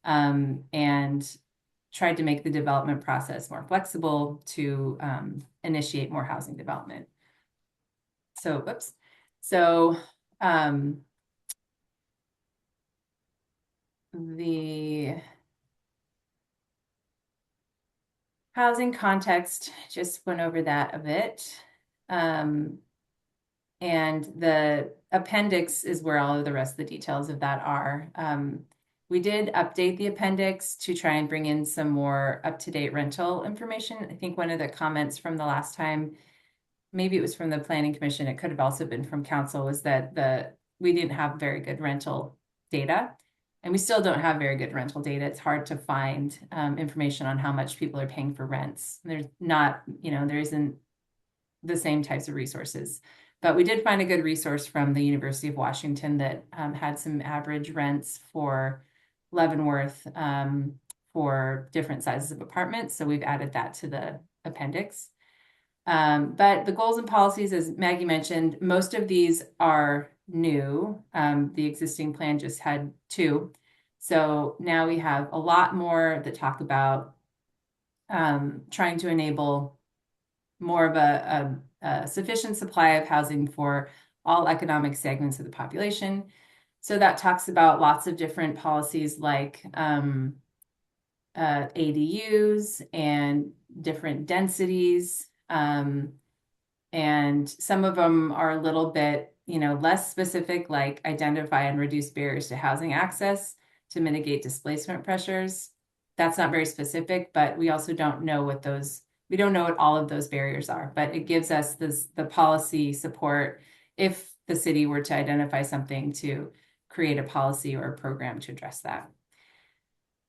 and tried to make the development process more flexible to initiate more housing development. So, whoops. So the housing context, just went over that a bit. And the appendix is where all of the rest of the details of that are. We did update the appendix to try and bring in some more up-to-date rental information. I think one of the comments from the last time, maybe it was from the Planning Commission, it could have also been from council, was that we didn't have very good rental data. And we still don't have very good rental data. It's hard to find information on how much people are paying for rents. There's not, there isn't the same types of resources. But we did find a good resource from the University of Washington that had some average rents for Leavenworth for different sizes of apartments. So we've added that to the appendix. But the goals and policies, as Maggie mentioned, most of these are new. The existing plan just had 2. So now we have a lot more that talk about trying to enable more of a sufficient supply of housing for all economic segments of the population. So that talks about lots of different policies like ADUs and different densities. And some of them are a little bit, less specific, like identify and reduce barriers to housing access to mitigate displacement pressures. That's not very specific, but we also don't know what all of those barriers are, but it gives us the policy support if the city were to identify something to create a policy or a program to address that.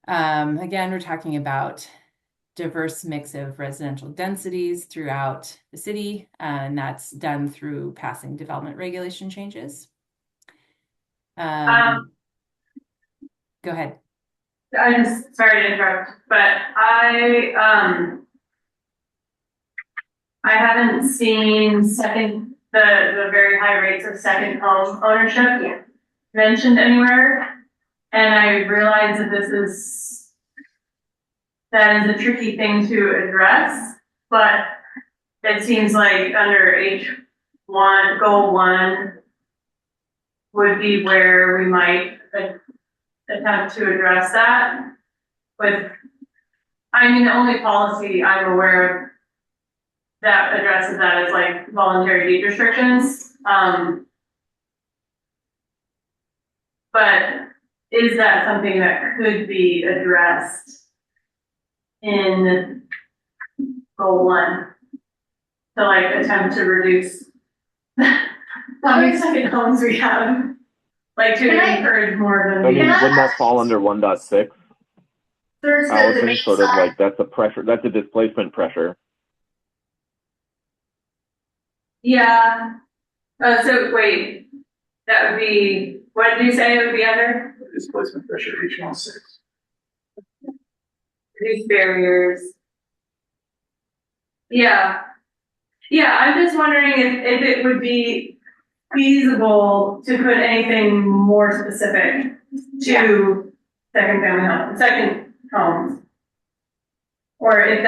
Again, we're talking about diverse mix of residential densities throughout the city, and that's done through passing development regulation changes. Go ahead. Sorry to interrupt, but I haven't seen the very high rates of second home ownership mentioned anywhere. And I realize that that is a tricky thing to address, but it seems like under H1, goal 1 would be where we might attempt to address that. The only policy I'm aware of that addresses that is like voluntary deed restrictions. But is that something that could be addressed in goal 1 to attempt to reduce how many second homes we have, to encourage more of them? Wouldn't that fall under 1.6? Allison, sort of that's a pressure, that's a displacement pressure. Yeah. So wait, that would be, what did you say it would be under? Displacement pressure, H1.6. Reduce barriers. Yeah. Yeah, I'm just wondering if it would be feasible to put anything more specific to second homes. Or if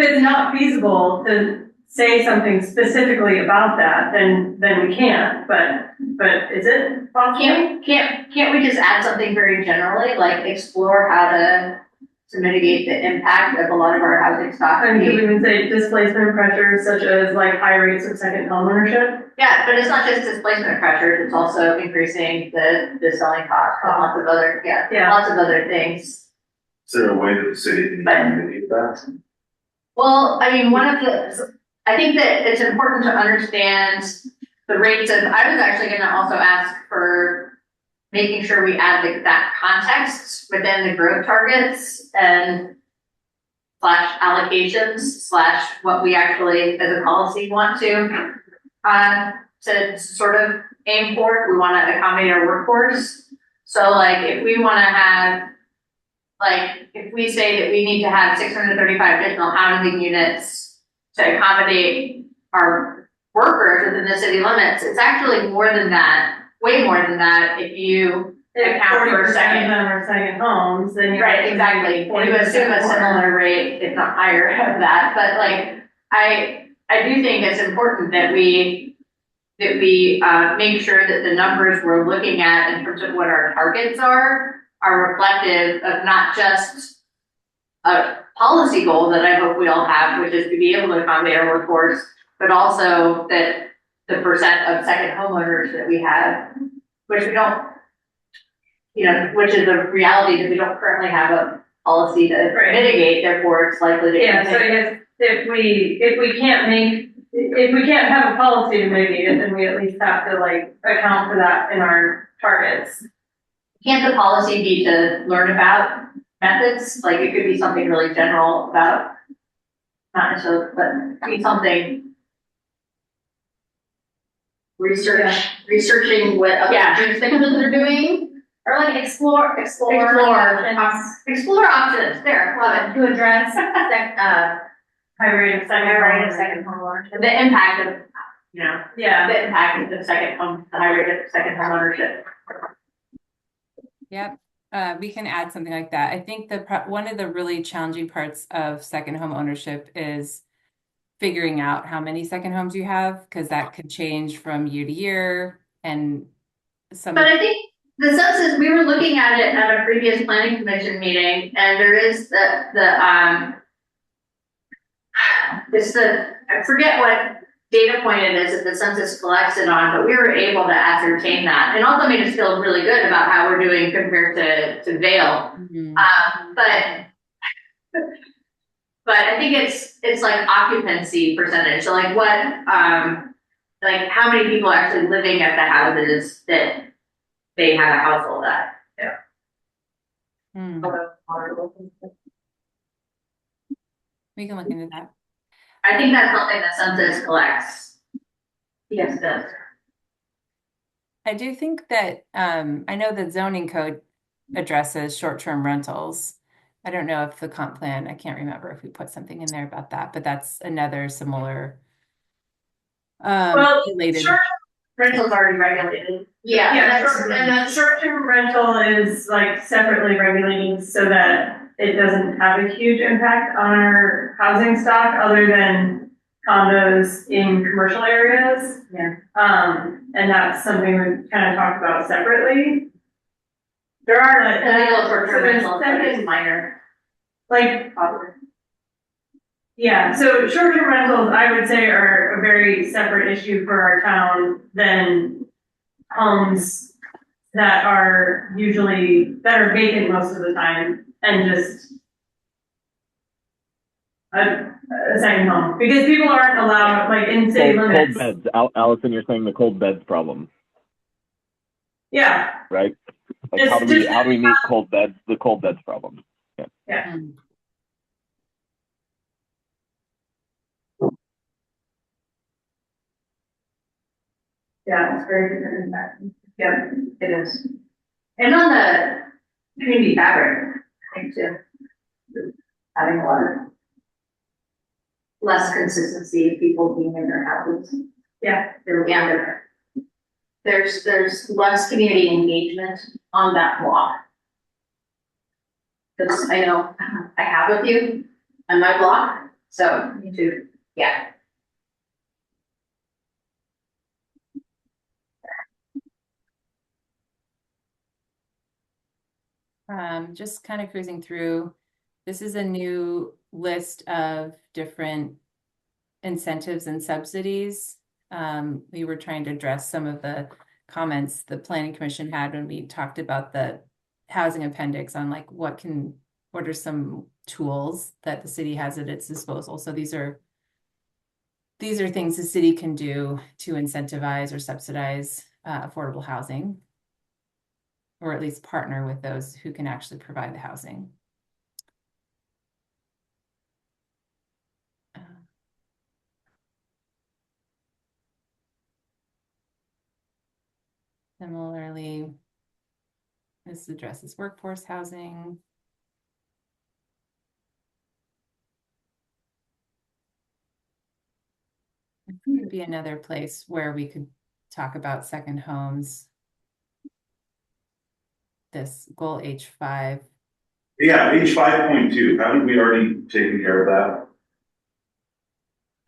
it's not feasible to say something specifically about that, then we can't. But is it possible? Can't we just add something very generally, like explore how to mitigate the impact of a lot of our housing stock? And could we even say displacement pressures such as high rates of second home ownership? Yeah, but it's not just displacement pressures, it's also increasing the selling cost and lots of other things. Is there a way that the city can mitigate that? Well, I think that it's important to understand the rates of, I was actually going to also ask for making sure we add that context within the growth targets and / allocations / what we actually as a policy want to to sort of aim for. We want to accommodate our workforce. So like if we want to have, like if we say that we need to have 635 additional housing units to accommodate our workers within the city limits, it's actually more than that, way more than that if you account for a 40% second. of them are second homes, then you Right, exactly. And you assume a similar rate, if not higher, of that. But like, I do think it's important that we make sure that the numbers we're looking at in terms of what our targets are reflective of not just a policy goal that I hope we all have, which is to be able to accommodate our workforce, but also that the percent of second homeowners that we have, which we don't, you know, which is a reality that we don't currently have a policy to mitigate, therefore it's likely to Yeah, so I guess if we can't have a policy to mitigate it, then we at least have to like account for that in our targets. Can't the policy be to learn about methods? Like it could be something really general about, not necessarily, but be something researching what other jurisdictions are doing, or like explore options. There, love it. To address, High rate of second home ownership. The impact of, you know, Yeah. the impact of the high rate of second home ownership. Yep. We can add something like that. I think one of the really challenging parts of second home ownership is figuring out how many second homes you have, because that could change from year to year. And But I think the census, we were looking at it at a previous planning commission meeting, and there is I forget what data point it is that the census collects it on, but we were able to ascertain that, and also made us feel really good about how we're doing compared to Vail. Mhm. But I think it's like occupancy percentage. So like what, like how many people are actually living at the houses that they have a household at? Yeah. We can look into that. I think that's something the census collects. Yes, it does. I do think that I know that zoning code addresses short-term rentals. I don't know if the comp plan, I can't remember if we put something in there about that, but that's another similar related. Short-term rental's already regulated. Yeah, And short-term rental is like separately regulated so that it doesn't have a huge impact on our housing stock other than condos in commercial areas. Yeah. And that's something we kind of talked about separately. There are like, illegal short-term there's rentals, but it's minor. like, yeah, so short-term rentals, I would say, are a very separate issue for our town than homes that are vacant most of the time and just a second home. Because people aren't allowed, like in city limits. Cold beds. Allison, you're saying the cold beds problem, Yeah, right? Like It's how do just- we meet the cold beds problem? yeah. Yeah, it's very different impact. Yeah, it is. And on the community fabric, I think too. Having a lot of less consistency of people being in their houses. Yeah. Yeah. There's less community engagement on that block. Because I know I have a few on my block, so me too. Yeah. Just kind of cruising through. This is a new list of different incentives and subsidies. We were trying to address some of the comments the Planning Commission had when we talked about the housing appendix on like what are some tools that the city has at its disposal. So these are things the city can do to incentivize or subsidize affordable housing, or at least partner with those who can actually provide the housing. Similarly, this addresses workforce housing. It could be another place where we could talk about second homes. This goal H5. Yeah, H5.2, haven't we already taken care of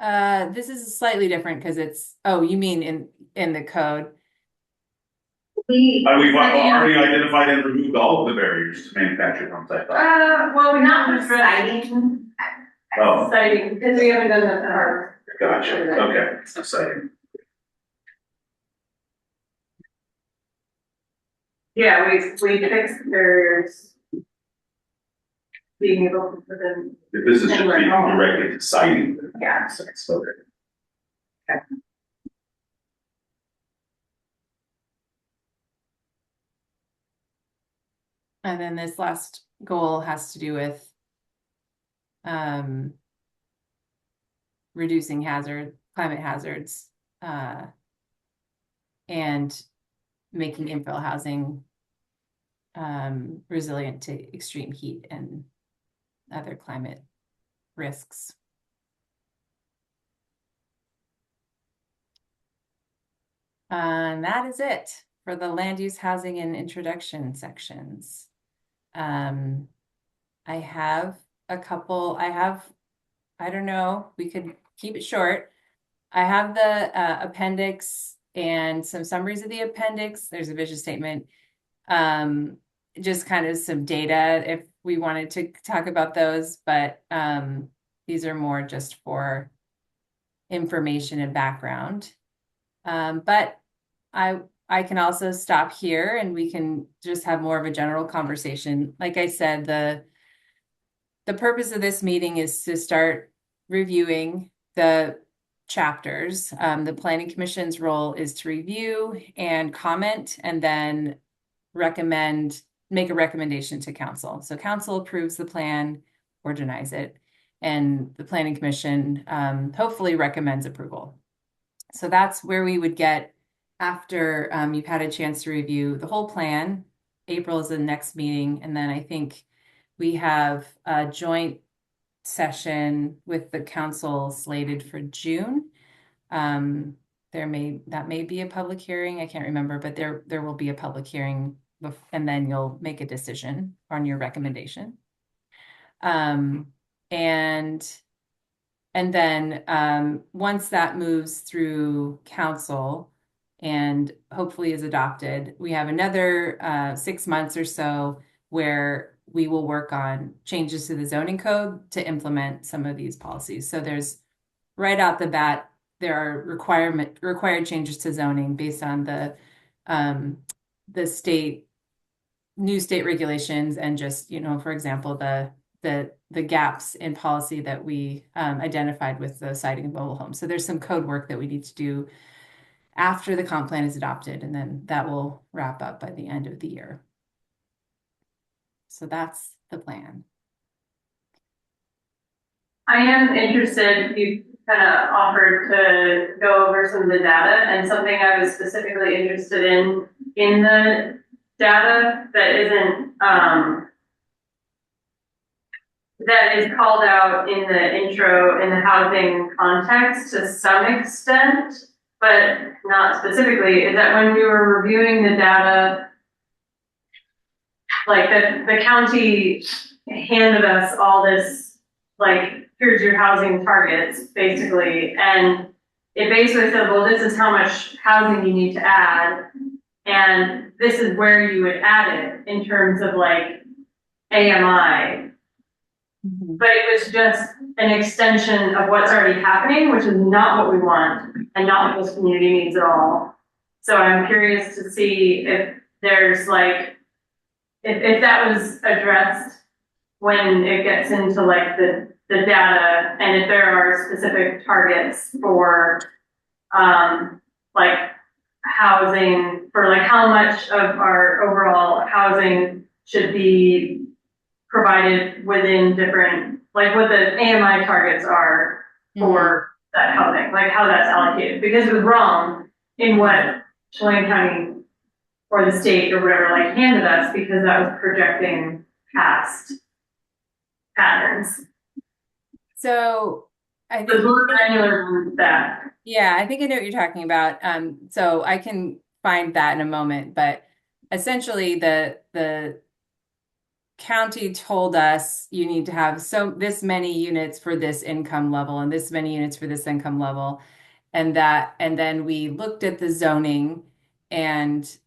that? This is slightly different because it's, oh, you mean in the code? We've already identified and removed all of the barriers to manufactured homes, I thought. Well, we're not Not citing. Oh. citing, because we haven't done that part. Gotcha, okay, it's exciting. Yeah, we fixed the barriers. Being able to put in, This is just being directed to citing. Yeah. Okay. And then this last goal has to do with reducing climate hazards, and making infill housing resilient to extreme heat and other climate risks. And that is it for the land use, housing, and introduction sections. I have a couple, I don't know, we could keep it short. I have the appendix and some summaries of the appendix. There's a vision statement, just kind of some data if we wanted to talk about those, but these are more just for information and background. But I can also stop here and we can just have more of a general conversation. Like I said, the purpose of this meeting is to start reviewing the chapters. The Planning Commission's role is to review and comment and then make a recommendation to council. So council approves the plan or denies it, and the Planning Commission hopefully recommends approval. So that's where we would get after you've had a chance to review the whole plan. April is the next meeting, and then I think we have a joint session with the council slated for June. That may be a public hearing. I can't remember, but there will be a public hearing, and then you'll make a decision on your recommendation. And then once that moves through council and hopefully is adopted, we have another 6 months or so where we will work on changes to the zoning code to implement some of these policies. So there's right out the bat, there are required changes to zoning based on the new state regulations, and just, for example, the gaps in policy that we identified with the siting of mobile homes. So there's some code work that we need to do after the comp plan is adopted, and then that will wrap up by the end of the year. So that's the plan. I am interested, you kind of offered to go over some of the data, and something I was specifically interested in the data that isn't, that is called out in the intro in the housing context to some extent, but not specifically, is that when we were reviewing the data, like the county handed us all this, like, here's your housing targets, basically, and it basically said, well, this is how much housing you need to add, and this is where you would add it in terms of like AMI. But it was just an extension of what's already happening, which is not what we want and not what this community needs at all. So I'm curious to see if there's like, if that was addressed when it gets into like the data, and if there are specific targets for like housing, for like how much of our overall housing should be provided within different, like what the AMI targets are for that housing, like how that's allocated, because it was wrong in what Chelan County or the state or whatever, like handed us, because that was projecting past patterns. So I It was think, more granular than that. yeah, I think I know what you're talking about. So I can find that in a moment, but essentially the county told us you need to have this many units for this income level and this many units for this income level. And then we looked at the zoning and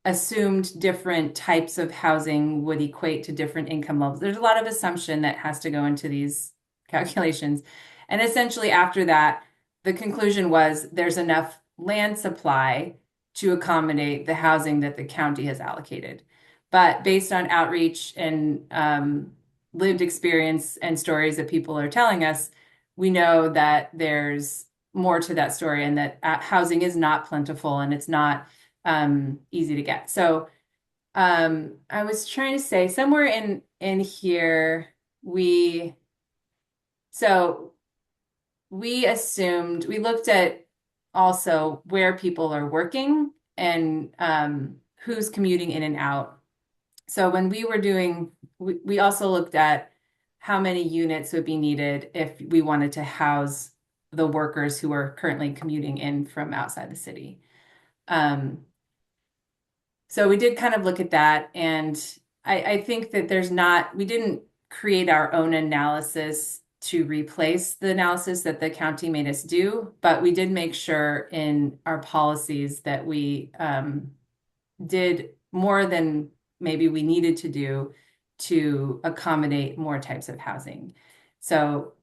assumed different types of housing would equate to different income levels. There's a lot of assumption that has to go into these calculations. And essentially after that, the conclusion was there's enough land supply to accommodate the housing that the county has allocated. But based on outreach and lived experience and stories that people are telling us, we know that there's more to that story and that housing is not plentiful and it's not easy to get. So I was trying to say somewhere in here we assumed we looked at also where people are working and who's commuting in and out. So when we were doing, we also looked at how many units would be needed if we wanted to house the workers who are currently commuting in from outside the city. So we did kind of look at that, and I think that we didn't create our own analysis to replace the analysis that the county made us do, but we did make sure in our policies that we did more than maybe we needed to do to accommodate more types of housing. So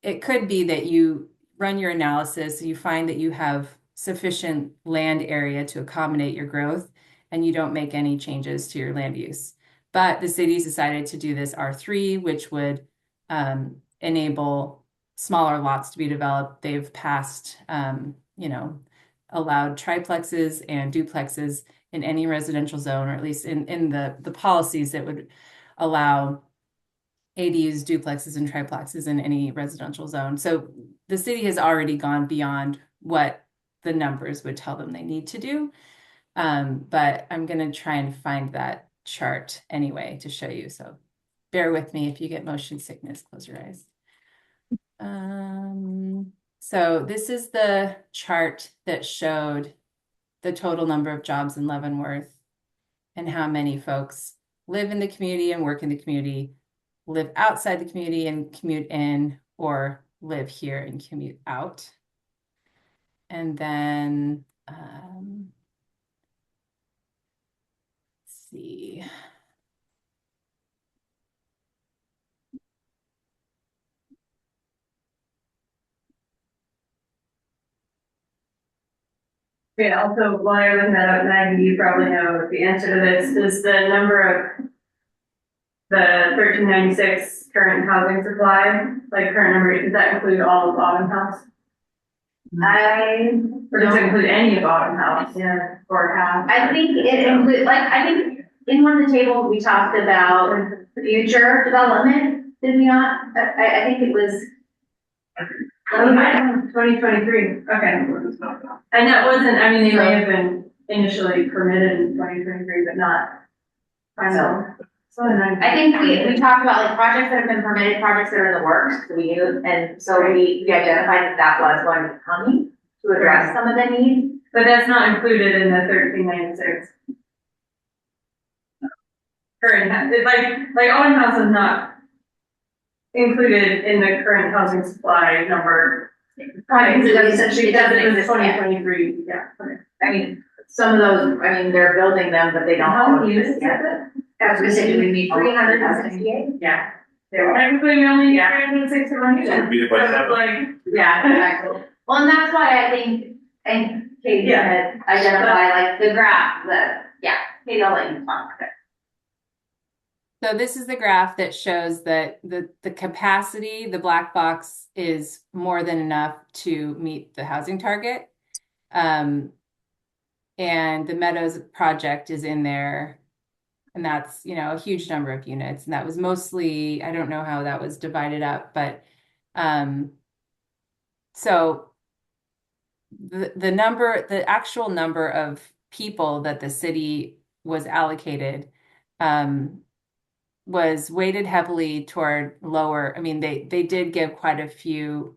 it could be that you run your analysis, you find that you have sufficient land area to accommodate your growth, and you don't make any changes to your land use. But the city's decided to do this R3, which would enable smaller lots to be developed. They've passed, allowed triplexes and duplexes in any residential zone, or at least in the policies that would allow ADUs, duplexes, and triplexes in any residential zone. So the city has already gone beyond what the numbers would tell them they need to do. But I'm going to try and find that chart anyway to show you. So bear with me if you get motion sickness, close your eyes. So this is the chart that showed the total number of jobs in Leavenworth and how many folks live in the community and work in the community, live outside the community and commute in, or live here and commute out. And then, let's see. Okay, also, while I was at Maggie, you probably know the answer to this, is the number of the 1396 current housing supply, like current number, does that include all of Autumn House? Or does it include any of Autumn House? Yeah, or half? I think it includes, I think in one of the tables we talked about future development, did we not? I think it was. 2023, okay. And that wasn't, I mean, they may have been initially permitted in 2023, but not. I know. I think we talked about like projects that have been permitted, projects that are in the works, we knew, and so we identified that was going to be coming to address some of the needs. But that's not included in the 1396. Current, like Autumn House is not included in the current housing supply number. Right, Because it essentially doesn't doesn't exist exist yet. 2023, yeah. Okay. I mean, some of those, I mean, they're building them, but they don't. How all many units exist is yet. it? I was gonna say, do we need 368? Yeah. Technically, we only need Yeah. 361 units. It'd be the question. So, like, Yeah, exactly. Well, and that's why I think, and Katie Yeah. had identified like the graph, Katie, I'll let you talk. So this is the graph that shows that the capacity, the black box, is more than enough to meet the housing target. And the Meadows project is in there, and that's, a huge number of units. And that was mostly, I don't know how that was divided up, but so the actual number of people that the city was allocated was weighted heavily toward lower. I mean, they did give quite a few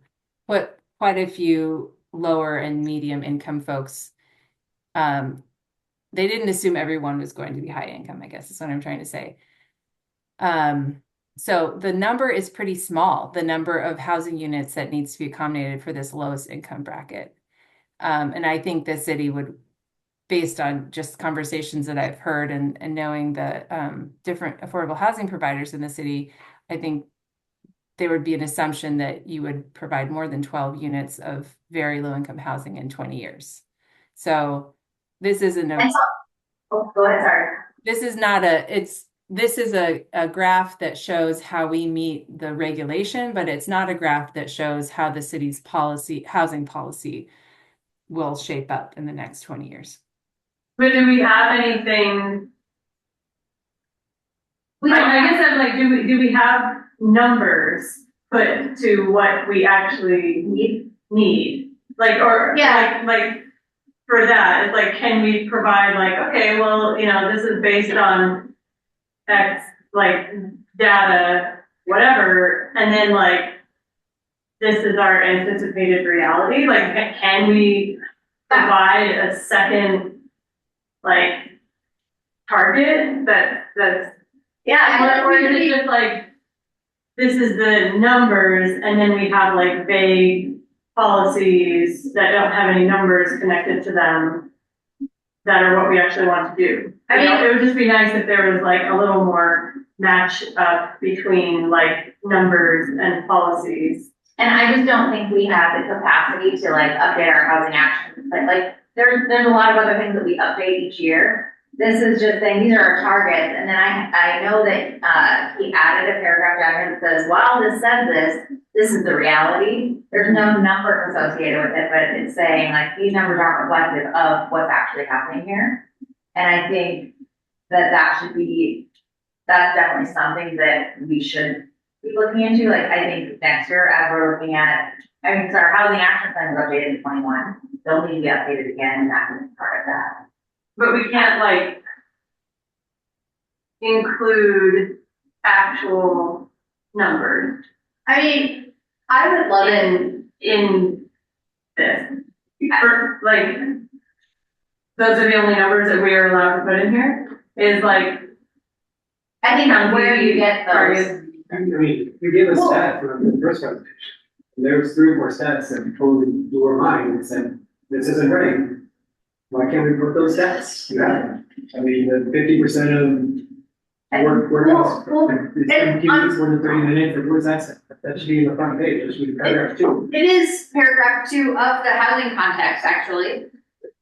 lower and medium income folks. They didn't assume everyone was going to be high income, I guess is what I'm trying to say. So the number is pretty small, the number of housing units that needs to be accommodated for this lowest income bracket. And I think the city would, based on just conversations that I've heard and knowing the different affordable housing providers in the city, I think there would be an assumption that you would provide more than 12 units of very low income housing in 20 years. So this isn't a, Oh, go ahead, sorry. this is not a, this is a graph that shows how we meet the regulation, but it's not a graph that shows how the city's housing policy will shape up in the next 20 years. But do we have anything? I guess I'm like, do we have numbers put to what we actually need? Like, or Yeah. like for that, it's like, can we provide like, okay, well, this is based on X, like data, whatever, and then like, this is our anticipated reality. Like, can we provide a second, like, target that's or is it just like, this is the numbers, and then we have like vague policies that don't have any numbers connected to them that are what we actually want to do. It would just be nice if there was like a little more match up between like numbers and policies. And I just don't think we have the capacity to like update our housing actions. But like there's a lot of other things that we update each year. This is just saying these are our targets. And then I know that he added a paragraph down here that says, while this says this is the reality. There's no number associated with it, but it's saying like these numbers aren't reflective of what's actually happening here. And I think that should be, that's definitely something that we should be looking into. Like, I think next year, as we're looking at, so our housing action plan was updated in 21. They'll need to be updated again, and that is part of that. But we can't like include actual numbers. I mean, I would love it. In this. For, like, those are the only numbers that we are allowed to put in here, is like. I think where you get those. I mean, you give a stat from the first presentation. And there was 3 or 4 stats that totally blew our mind and said, this isn't right. Why can't we put those stats? You have them. I mean, the 50% of workouts, it's more than 30 minutes, like, where's that? That should be in the front page, it should be paragraph 2. It is paragraph 2 of the housing context, actually.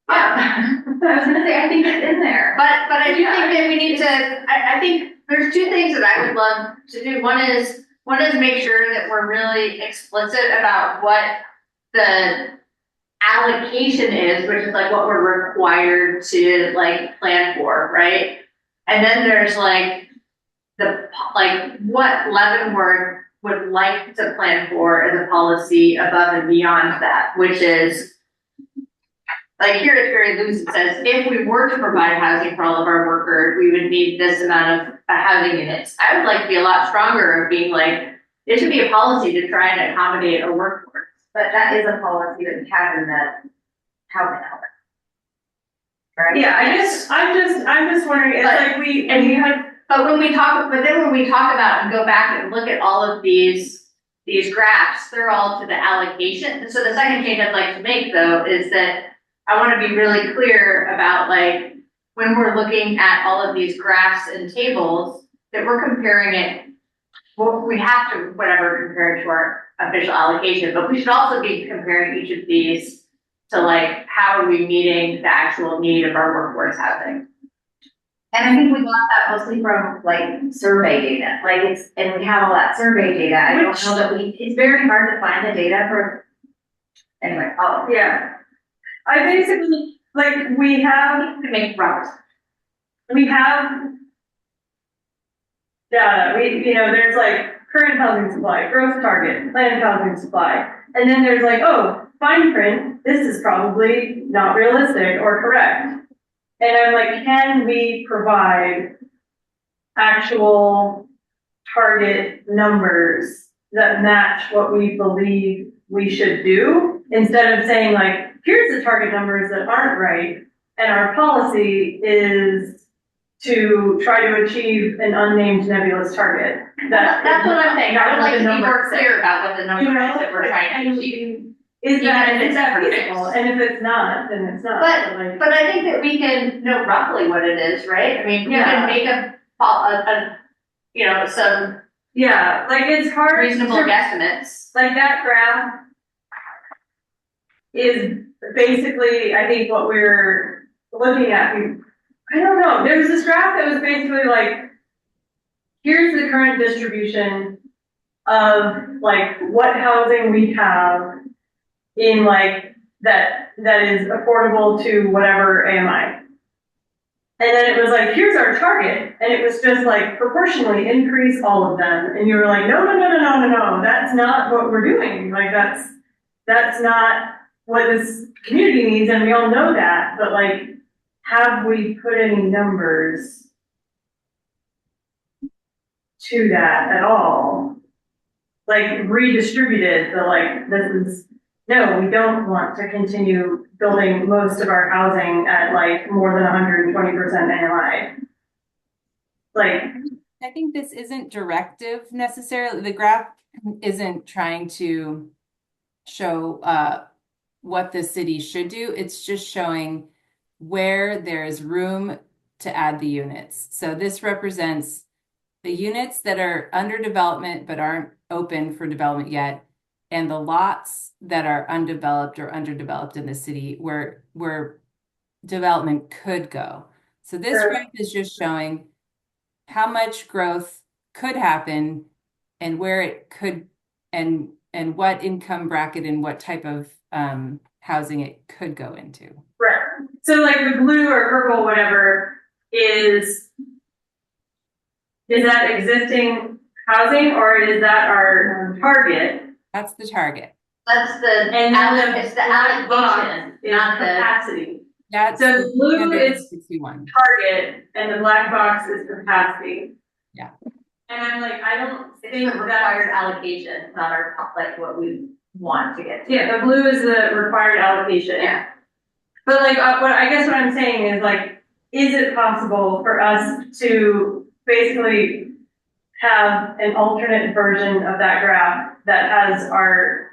Yeah. I was gonna say, I think it's in there. But I do think that we need to, I think there's 2 things that I would love to do. One is make sure that we're really explicit about what the allocation is, which is like what we're required to like plan for, right? And then there's like what Leavenworth would like to plan for as a policy above and beyond that, which is like here it's very loose. It says if we were to provide housing for all of our workers, we would need this amount of housing units. I would like to be a lot stronger of being like, it should be a policy to try and accommodate a workforce. But that is a policy that we have in the housing element. Right? Yeah, I'm just wondering, it's like but when we talk about and go back and look at all of these graphs, they're all to the allocation. So the second change I'd like to make though is that I want to be really clear about like when we're looking at all of these graphs and tables that we're comparing it. Well, we have to compare it to our official allocation, but we should also be comparing each of these to like how are we meeting the actual need of our workforce housing. And I think we got that mostly from like survey data, and we have all that survey data. I don't know that it's very hard to find the data for, anyway. Yeah. I basically, like, we have data, there's like current housing supply, growth target, planned housing supply. And then there's like, oh, fine print, this is probably not realistic or correct. And I'm like, can we provide actual target numbers that match what we believe we should do? Instead of saying like, here's the target numbers that aren't right, and our policy is to try to achieve an unnamed nebulous target. That's what I'm saying. I would like to be more clear. clear about what the numbers You know, that we're trying to achieve. Is that, Even if is that it's feasible? perfect. And if it's not, then it's not. Like, But I think that we can know roughly what it is, right? I mean, we Yeah. can make you know, some yeah, like it's hard reasonable to, guesstimates. like that graph is basically, I think what we're looking at. I don't know, there was this graph that was basically like, here's the current distribution of like what housing we have in like that is affordable to whatever AMI. And then it was like, here's our target. And it was just like proportionally increase all of them. And you were like, no, that's not what we're doing. Like that's not what this community needs. And we all know that, but like, have we put any numbers to that at all? Like redistributed the like, no, we don't want to continue building most of our housing at like more than 120% AMI. Like, I think this isn't directive necessarily. The graph isn't trying to show what the city should do. It's just showing where there is room to add the units. So this represents the units that are under development but aren't open for development yet, and the lots that are undeveloped or underdeveloped in the city where development could go. So this Sure. graph is just showing how much growth could happen and where it could, and what income bracket and what type of housing it could go into. right. So like the blue or purple, whatever, is that existing housing or is that our target? That's the target. That's the, And then it's the allocation, is not the, capacity. That's So the blue is 61. target and the black box is capacity. Yeah. And I'm like, I don't it's think the that, required allocation, not our, like what we want to get to. yeah, the blue is the required allocation. Yeah. But like, what I'm saying is like, is it possible for us to basically have an alternate version of that graph that has our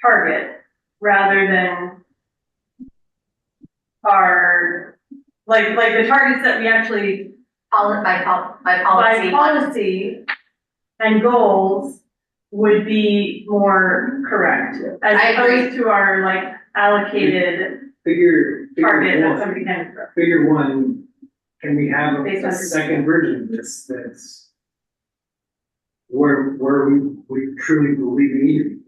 target rather than our, like the targets that we actually By by policy. policy and goals would be more correct as I agree. opposed to our like allocated Figure target that one, somebody can. figure one, can we have Based a on- second version of this that's where we truly believe we need it?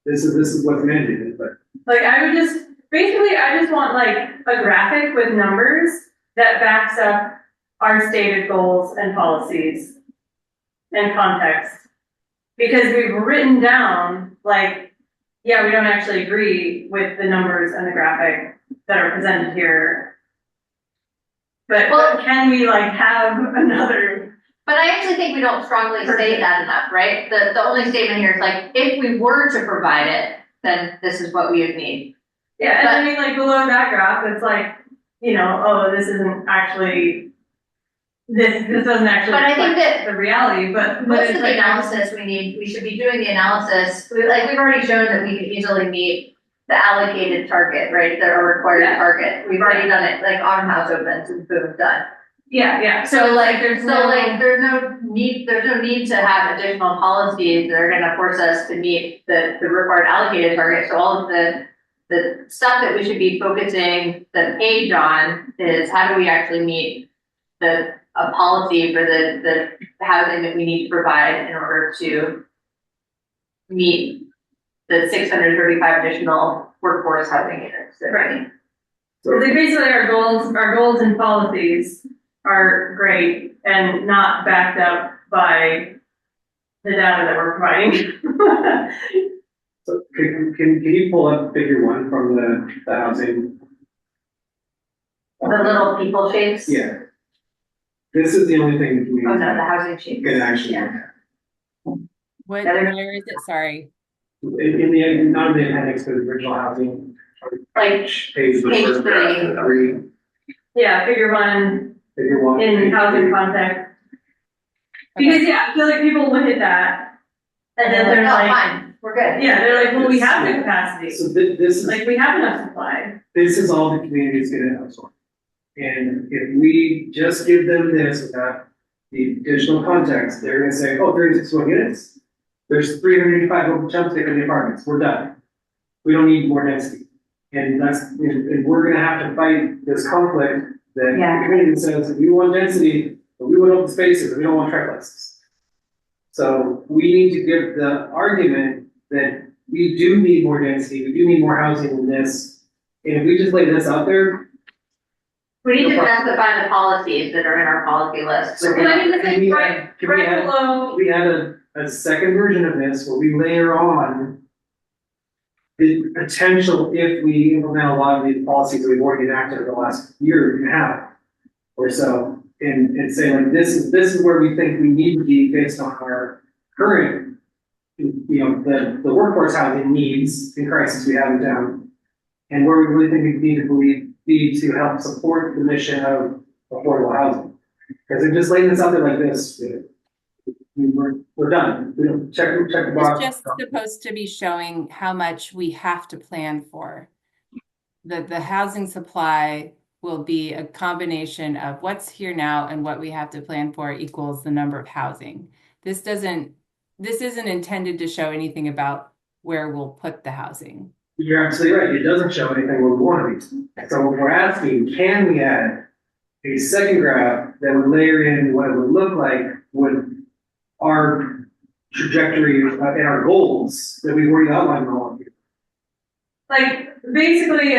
This is what's mandated, but Like I would just, basically I just want like a graphic with numbers that backs up our stated goals and policies and context. Because we've written down like, yeah, we don't actually agree with the numbers and the graphic that are presented here. But can we like have another? But I actually think we don't strongly say that enough, right? The only statement here is like, if we were to provide it, then this is what we would need. Yeah, and I mean like below that graph, it's like, you know, oh, this isn't actually, this doesn't actually But I think reflect that the reality, but most it's of the like, analysis we should be doing the analysis, we've already shown that we can easily meet the allocated target, right? The required Yeah. target. We've already done it, like autumn house opens and boom, done. yeah. So like, there's there's no need to have additional policies that are gonna force us to meet the required allocated target. So all of the stuff that we should be focusing the page on is how do we actually meet a policy for the housing that we need to provide in order to meet the 635 additional workforce housing units that we need. So like basically our goals and policies are great and not backed up by the data that we're providing. so can you pull up figure one from the housing? The little people shapes? Yeah. This is the only thing we Oh, no, the housing shape. can actually Yeah. look at. Where is it? Sorry. In the, not in the appendix, but the original housing. Like, Page page three, Yeah, figure one figure one. in housing context. Because, yeah, I feel like people look at that, and then they're like, fine, we're good. yeah, they're like, well, we have the capacity. So this is, Like, we have enough supply. this is all the community is gonna absorb. And if we just give them this without the additional context, they're gonna say, oh, 36 units. There's 385 open jumps in the apartments, we're done. We don't need more density. And and we're gonna have to fight this conflict that Yeah. the community says, we want density, but we want open spaces, we don't want triplexes. So we need to give the argument that we do need more density, we do need more housing than this. And if we just lay this out there. We need to specify the policies that are in our policy list. So And I mean, the can thing, we right, add- can we right add- below, We had a second version of this where we layer on the potential if we implement a lot of these policies that we've already enacted over the last year and a half or so, and say like, this is where we think we need to be based on our current, the workforce housing needs and crisis we have in town, and where we really think we need to be to help support the mission of affordable housing. Because if just laying this out there like this, we're done. We don't check the box. It's just supposed to be showing how much we have to plan for. The housing supply will be a combination of what's here now and what we have to plan for equals the number of housing. This isn't intended to show anything about where we'll put the housing. You're absolutely right. It doesn't show anything where we want to be. So we're asking, can we add a second graph that would layer in what it would look like with our trajectory and our goals that we've already outlined in all of you? like, basically,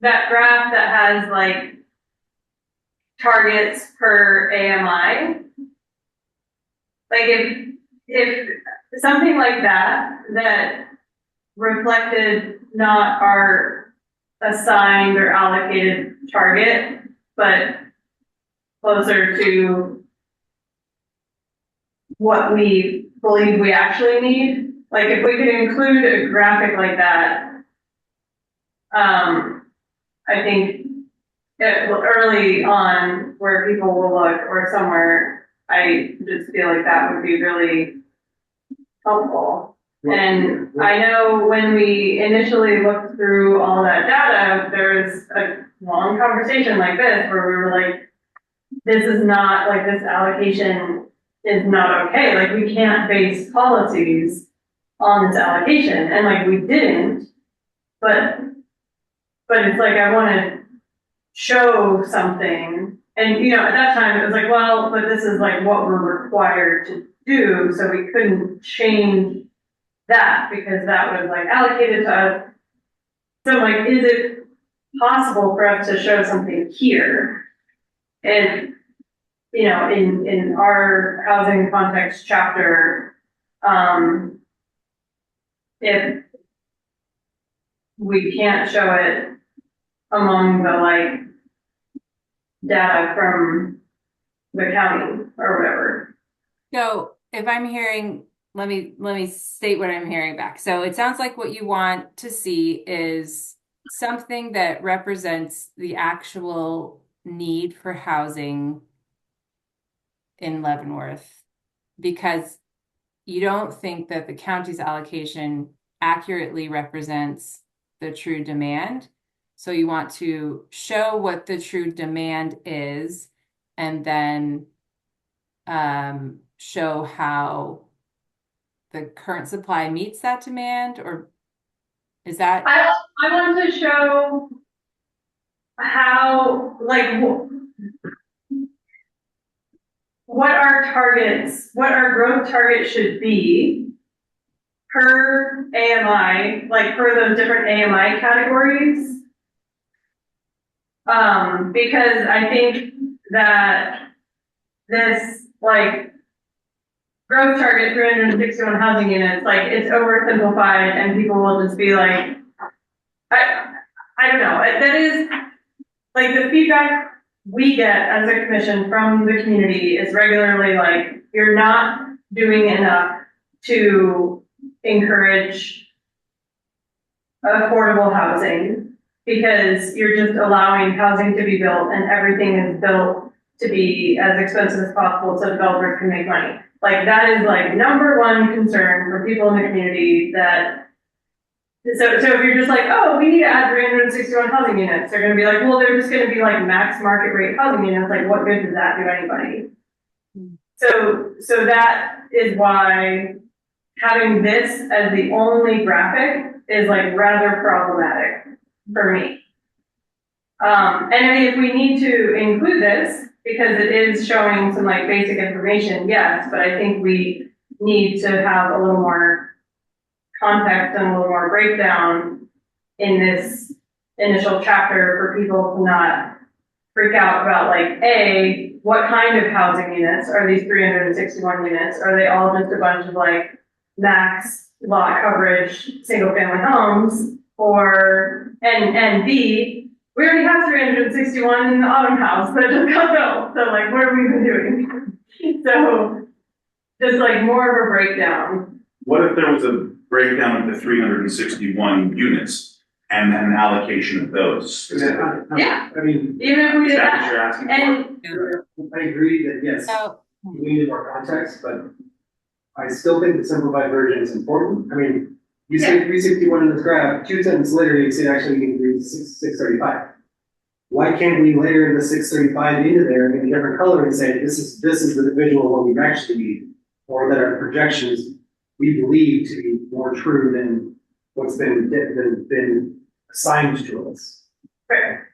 that graph that has like targets per AMI. Like if something like that reflected not our assigned or allocated target, but closer to what we believe we actually need. Like if we could include a graphic like that, I think early on where people will look or somewhere, I just feel like that would be really helpful. And I know when we initially looked through all that data, there was a long conversation like this where we were like, this is not, like, this allocation is not okay. Like, we can't base policies on this allocation. And like, we didn't, but it's like, I want to show something. And, at that time it was like, well, but this is like what we're required to do. So we couldn't change that because that was like allocated to us. So like, is it possible for us to show something here? And, in our housing context chapter, if we can't show it among the like data from the county or whatever. So if I'm hearing, let me state what I'm hearing back. So it sounds like what you want to see is something that represents the actual need for housing in Leavenworth, because you don't think that the county's allocation accurately represents the true demand. So you want to show what the true demand is, and then show how the current supply meets that demand, or is that? I want to show how, like, what our growth target should be per AMI, like per those different AMI categories. Because I think that this, like, growth target 361 housing units, like, it's oversimplified and people will just be like, I don't know, that is, like the feedback we get as a commission from the community is regularly like, you're not doing enough to encourage affordable housing because you're just allowing housing to be built and everything is built to be as expensive as possible so developers can make money. Like that is like number one concern for people in the community that so if you're just like, oh, we need to add 361 housing units, they're gonna be like, well, they're just gonna be like max market rate housing units, like what good does that do anybody? So that is why having this as the only graphic is like rather problematic for me. And I mean, if we need to include this, because it is showing some like basic information, yes, but I think we need to have a little more context and a little more breakdown in this initial chapter for people to not freak out about like, A, what kind of housing units are these 361 units? Are they all just a bunch of like max lot coverage, single family homes? Or, and B, we already have 361 in the Autumn House that just got built. So like, what are we even doing? So just like more of a breakdown. What if there was a breakdown of the 361 units and an allocation of those? Yeah. I mean, Even if we Is did that what that. you're asking for? And I agree that yes, So, we need more context, but I still think the simplified version is important. I mean, you say 361 in this graph, 2 sentences later, you say actually you can read 635. Why can't we layer the 635 into there in a different color and say this is the division of what we've actually need, or that our projections we believe to be more true than what's been assigned to us. fair.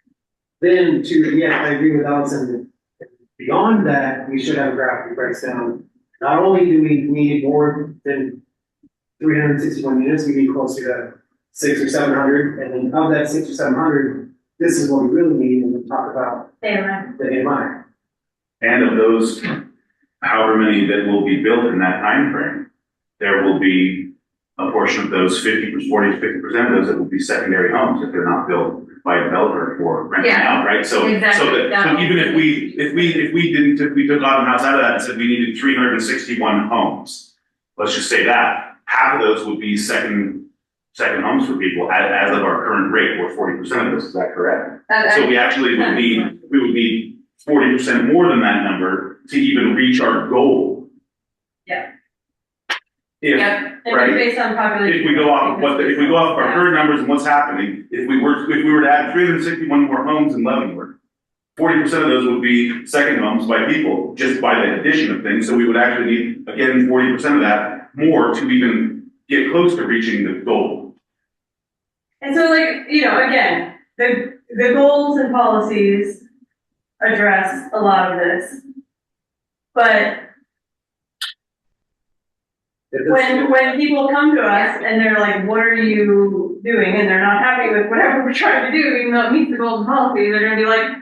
Then I agree with Allison, that beyond that, we should have a graph that breaks down, not only do we need more than 361 units, we need closer to 600 or 700, and then of that 600 or 700, this is what we really need when we talk about Amen. the AMI. And of those, however many that will be built in that time frame, there will be a portion of those 40 to 50% of those that will be secondary homes if they're not built by a developer for renting Yeah, out, right? So, exactly. so even if we took Autumn House out of that and said we needed 361 homes, let's just say that, half of those would be second homes for people as of our current rate, or 40% of this, is that correct? So we actually would need 40% more than that number to even reach our goal. Yeah. If, Yep. And right. based on population. If we go off of our current numbers and what's happening, if we were to add 361 more homes in Leavenworth, 40% of those would be second homes by people, just by the addition of things. So we would actually need, again, 40% of that more to even get close to reaching the goal. And so like, again, the goals and policies address a lot of this. But when people come to us and they're like, what are you doing? And they're not happy with whatever we're trying to do, even though it meets the goals and policies, they're gonna be like,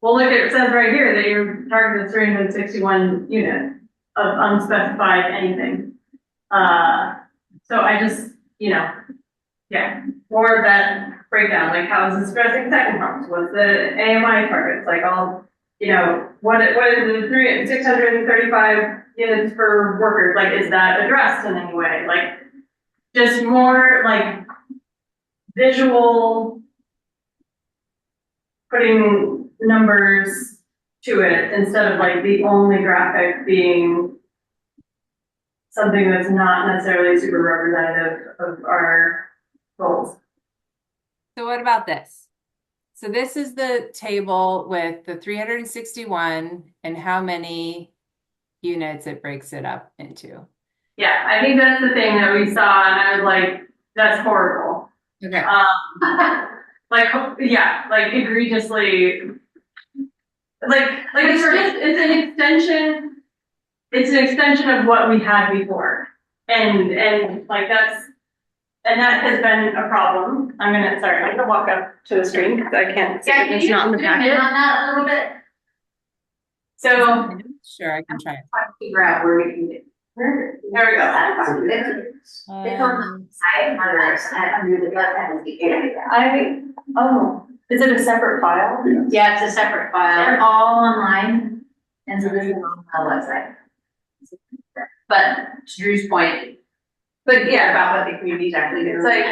well, look, it says right here that your target is 361 units of unspecified anything. So I just, more of that breakdown, like how is this addressing second homes? What's the AMI targets? Like what is the 635 units for workers? Like, is that addressed in any way? Like, just more like visual, putting numbers to it instead of like the only graphic being something that's not necessarily super representative of our goals. So what about this? So this is the table with the 361 and how many units it breaks it up into. Yeah, I think that's the thing that we saw, and I was like, that's horrible. Okay. Like egregiously, it's an extension of what we had before, and like that has been a problem. I'm gonna walk up to the screen because I can't see Yeah, it. can It's you not in the zoom in packet. on that a little bit? So Sure, I can try it. Trying to figure out where we can get. there we go. It's on the side, under the gut, and the area. Is it a separate file? Yeah, it's a separate file. They're all online, and so this is on the website. But to Drew's point, But yeah, about what the community's actually doing. it's like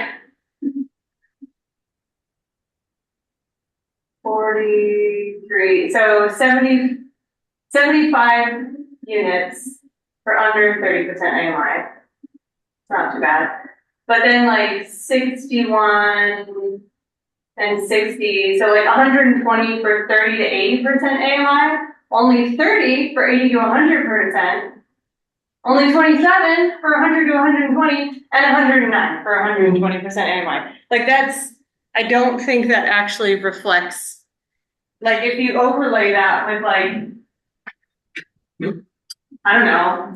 43, so 75 units for under 30% AMI. It's not too bad. But then like 61 and 60, so like 120 for 30 to 80% AMI, only 30 for 80 to 100%, only 27 for 100 to 120, and 109 for 120% AMI. Like that's, I don't think that actually reflects, like if you overlay that with like, I don't know,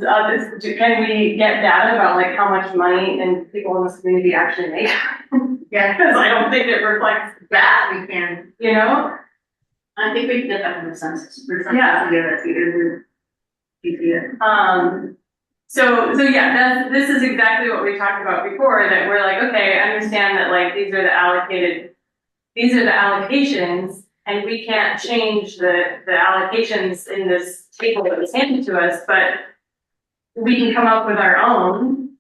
can we get data about like how much money and people in this community actually make? Yeah, Because I don't think it reflects that we can, you know? I think we can get that from the census. Yeah. Together, either So yeah, this is exactly what we talked about before, that we're like, okay, I understand that like these are the allocations, and we can't change the allocations in this table that was handed to us, but we can come up with our own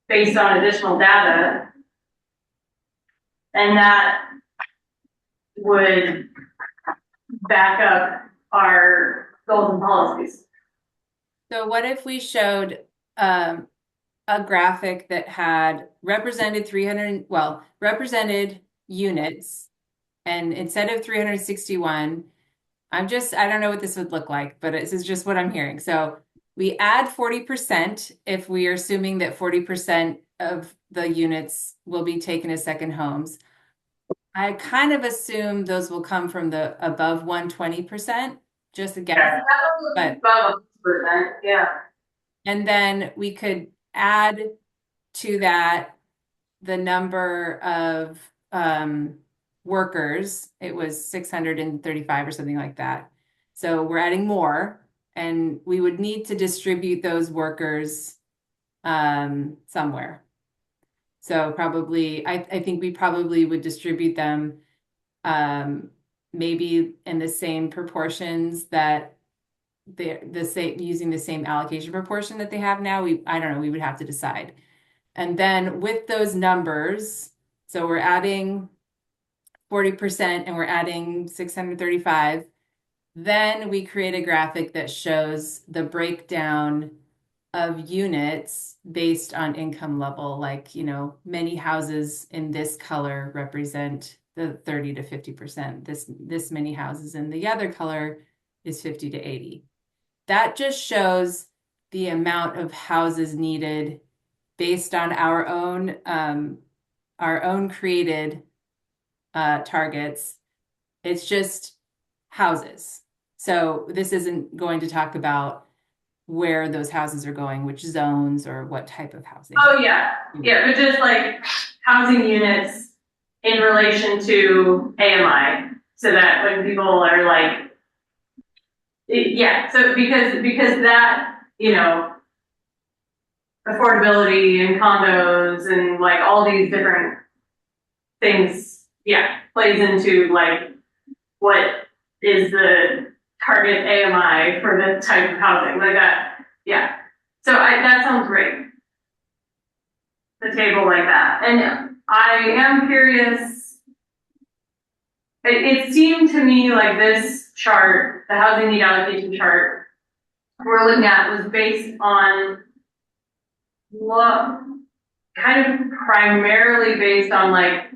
based on additional data. And that would back up our goals and policies. So what if we showed a graphic that had represented represented units, and instead of 361, I don't know what this would look like, but this is just what I'm hearing. So we add 40% if we are assuming that 40% of the units will be taken as second homes. I kind of assume those will come from the above 120%, just a guess. But Above 1%, yeah. and then we could add to that the number of workers. It was 635 or something like that. So we're adding more, and we would need to distribute those workers somewhere. So probably, I think we probably would distribute them maybe in the same proportions that the same, using the same allocation proportion that they have now. I don't know, we would have to decide. And then with those numbers, so we're adding 40% and we're adding 635, then we create a graphic that shows the breakdown of units based on income level. Like, you know, many houses in this color represent the 30 to 50%. This many houses in the other color is 50 to 80. That just shows the amount of houses needed based on our own created targets. It's just houses. So this isn't going to talk about where those houses are going, which zones or what type of housing. Oh yeah, yeah, but just like housing units in relation to AMI, so that when people are like, so because that, you know, affordability and condos and like all these different things, plays into like what is the target AMI for the type of housing, like that. Yeah. So that sounds great. The table like that. And I am curious. It seemed to me like this chart, the housing need allocation chart we're looking at, was based on what kind of primarily based on like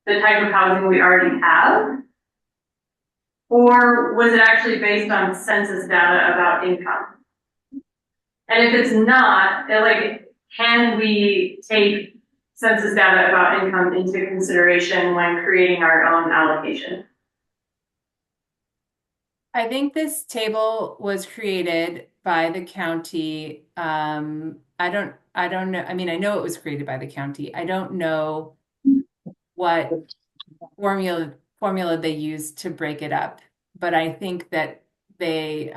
the type of housing we already have. Or was it actually based on census data about income? And if it's not, can we take census data about income into consideration when creating our own allocation? I think this table was created by the county. I don't know. I mean, I know it was created by the county. I don't know what formula they used to break it up, but I think that they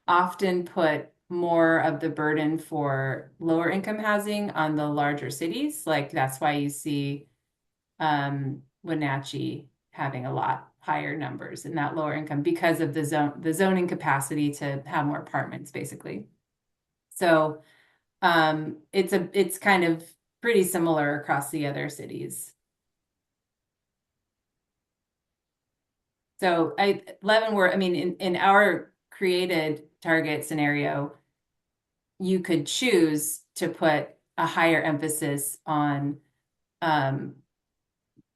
often put more of the burden for lower income housing on the larger cities. Like that's why you see Wenatchee having a lot higher numbers in that lower income because of the zoning capacity to have more apartments, basically. So it's kind of pretty similar across the other cities. So Leavenworth, I mean, in our created target scenario, you could choose to put a higher emphasis on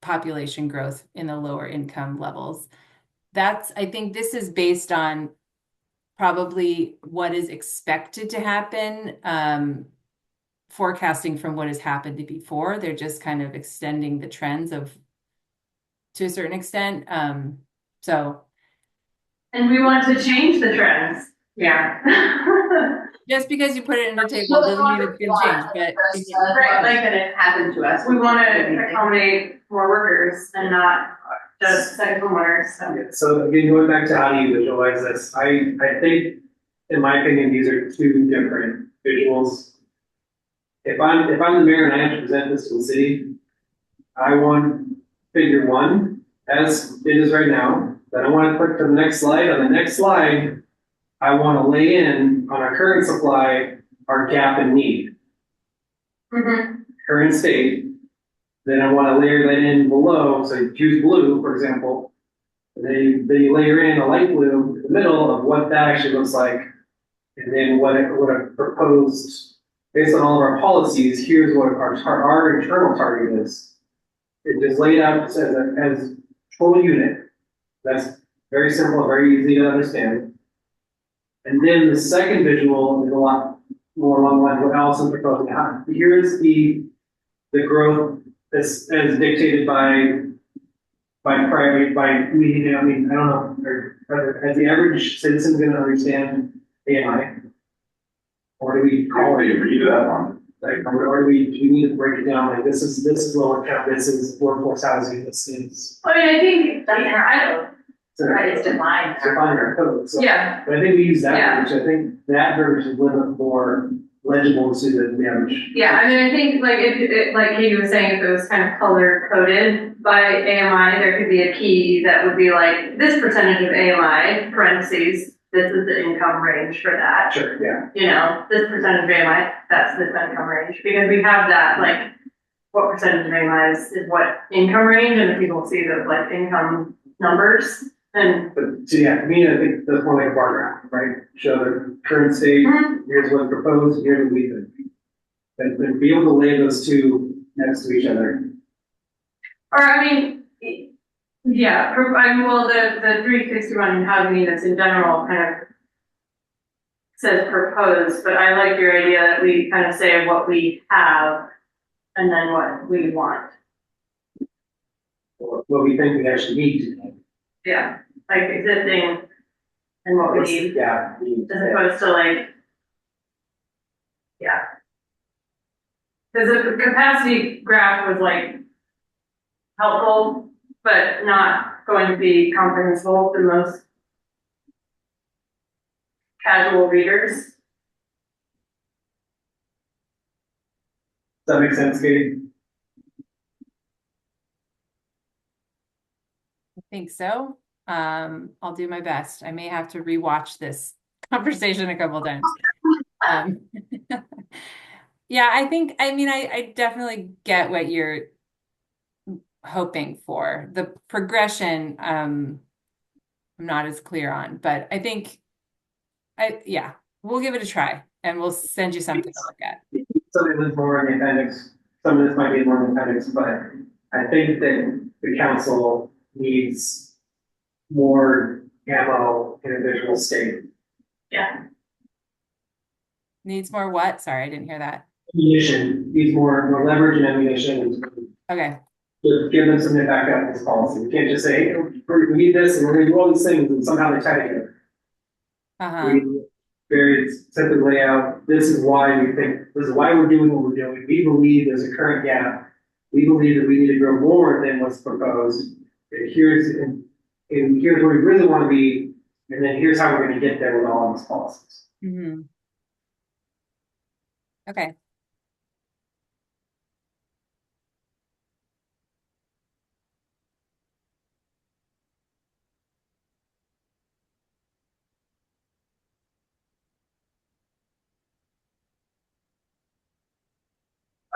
population growth in the lower income levels. I think this is based on probably what is expected to happen, forecasting from what has happened before. They're just kind of extending the trends to a certain extent. So. And we want to change the trends. Yeah. Just because you put it in the table doesn't mean it's going to change, but Right, like that it happened to us. We want to accommodate more workers and not just second homeowners. So. So again, going back to how do you visualize this, I think, in my opinion, these are two different visuals. If I'm the mayor and I have to present this to the city, I want figure one as it is right now. Then I want to click to the next slide. On the next slide, I want to lay in on our current supply, our gap in need. Mm-hmm. Current state. Then I want to layer that in below. So you choose blue, for example. Then you layer in a light blue in the middle of what that actually looks like. And then what a proposed, based on all of our policies, here's what our internal target is. It just laid out as total unit. That's very simple, very easy to understand. And then the second visual is a lot more along the lines of what Allison proposed. Here's the growth as dictated by median. I mean, I don't know. As the average citizen going to understand AMI, or do we call it? Agree to that one. Like, or do we need to break it down? Like this is low income. This is workforce housing. This is. I mean, I think That's in our item, right, it's defined. Define our code. So, yeah. but I think we use that Yeah. verbiage. I think that verbiage is a little bit more legible to the average. Yeah, I mean, I think like if like Katie was saying, if it was kind of color coded by AMI, there could be a key that would be like this percentage of AMI, parentheses, this is the income range for that. Sure, yeah. You know, this percentage of AMI, that's this income range, because we have that, like, what percentage of AMI is what income range, and if people see the like income numbers, and. But so yeah, to me, I think that's more like a bar graph, right? Show the current state, here's what's proposed, here's what we think. And be able to lay those two next to each other. Or, I mean, yeah, well, the 361 housing units in general kind of says proposed, but I like your idea that we kind of say what we have and then what we want. Or what we think we actually need to do. Yeah, like existing and what we need, Yeah. as opposed to like, yeah. Because the capacity graph was like helpful, but not going to be comprehensible to most casual readers. Does that make sense, Katie? I think so. I'll do my best. I may have to rewatch this conversation a couple times. Yeah, I definitely get what you're hoping for. The progression, I'm not as clear on, but I think, we'll give it a try and we'll send you something to look at. Something that's more in the appendix, some of this might be more in the appendix, but I think that the council needs more ammo in a visual state. Yeah. Needs more what? Sorry, I didn't hear that. Ammunition, needs more leverage and ammunition. Okay. To give them something to back up this policy. We can't just say, hey, we need this and we're gonna do all these things and somehow they tie together. Uh-huh. We very simply lay out, this is why we're doing what we're doing. We believe there's a current gap. We believe that we need to grow more than what's proposed. And here's where we really want to be, and then here's how we're gonna get there with all of these policies. Mm-hmm. Okay.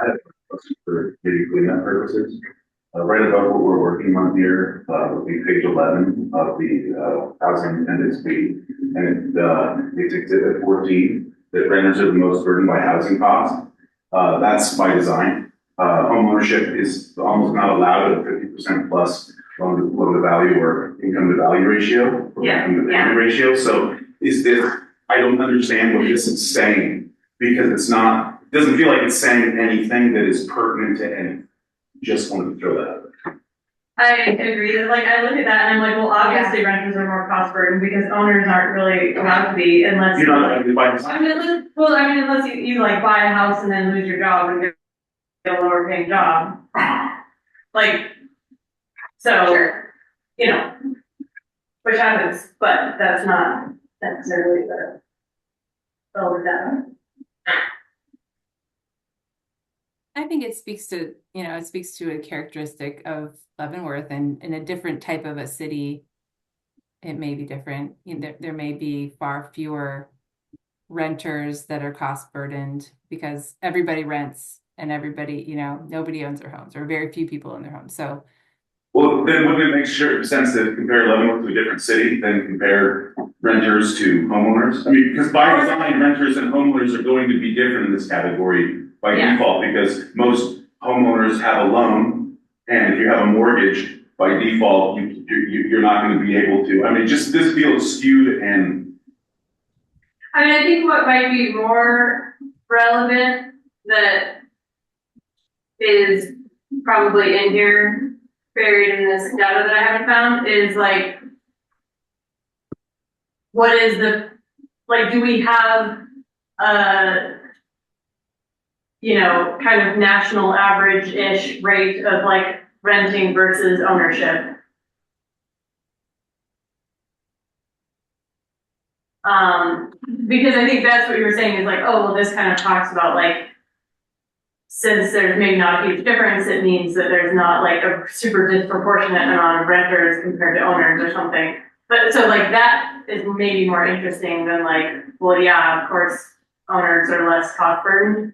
I have a question for maybe cleanup purposes. Right above what we're working on here, would be page 11 of the housing appendix B, and it's exhibit 14 that renters are the most burdened by housing costs. That's by design. Homeownership is almost not allowed at a 50% plus loan to value or income to value ratio, or Yeah, income to value ratio. So is this? I don't understand what this is saying, because it's not. It doesn't feel like it's saying anything that is pertinent to anything. Just wanted to throw that out there. I agree that, like, I look at that and I'm like, well, obviously renters are more cost burdened because owners aren't really allowed to be unless. You're not going to buy this. Unless you like buy a house and then lose your job and get a lower paying job. Like, so, Sure. you know, which happens, but that's not necessarily the relevant data. I think it speaks to, it speaks to a characteristic of Leavenworth, and in a different type of a city, it may be different. There may be far fewer renters that are cost burdened because everybody rents and everybody, nobody owns their homes, or very few people own their homes. So, Well, then wouldn't it make sense to compare Leavenworth to a different city than compare renters to homeowners? I mean, because by design, renters and homeowners are going to be different in this category by default, because most homeowners have a loan, and if you have a mortgage, by default, you're not going to be able to. I mean, just this feels skewed, and I mean, I think what might be more relevant that is probably in here, buried in this data that I haven't found, is like, what is do we have a, kind of national average-ish rate of like renting versus ownership? Because I think that's what you were saying is like, oh, well, this kind of talks about like, since there's maybe not a huge difference, it means that there's not like a super disproportionate amount of renters compared to owners or something. But so like that is maybe more interesting than like, well, yeah, of course, owners are less cost burdened.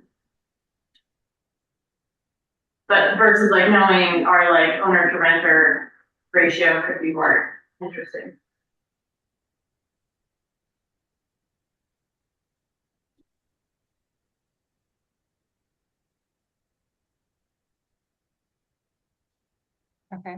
But versus like knowing our like owner to renter ratio could be more interesting. okay.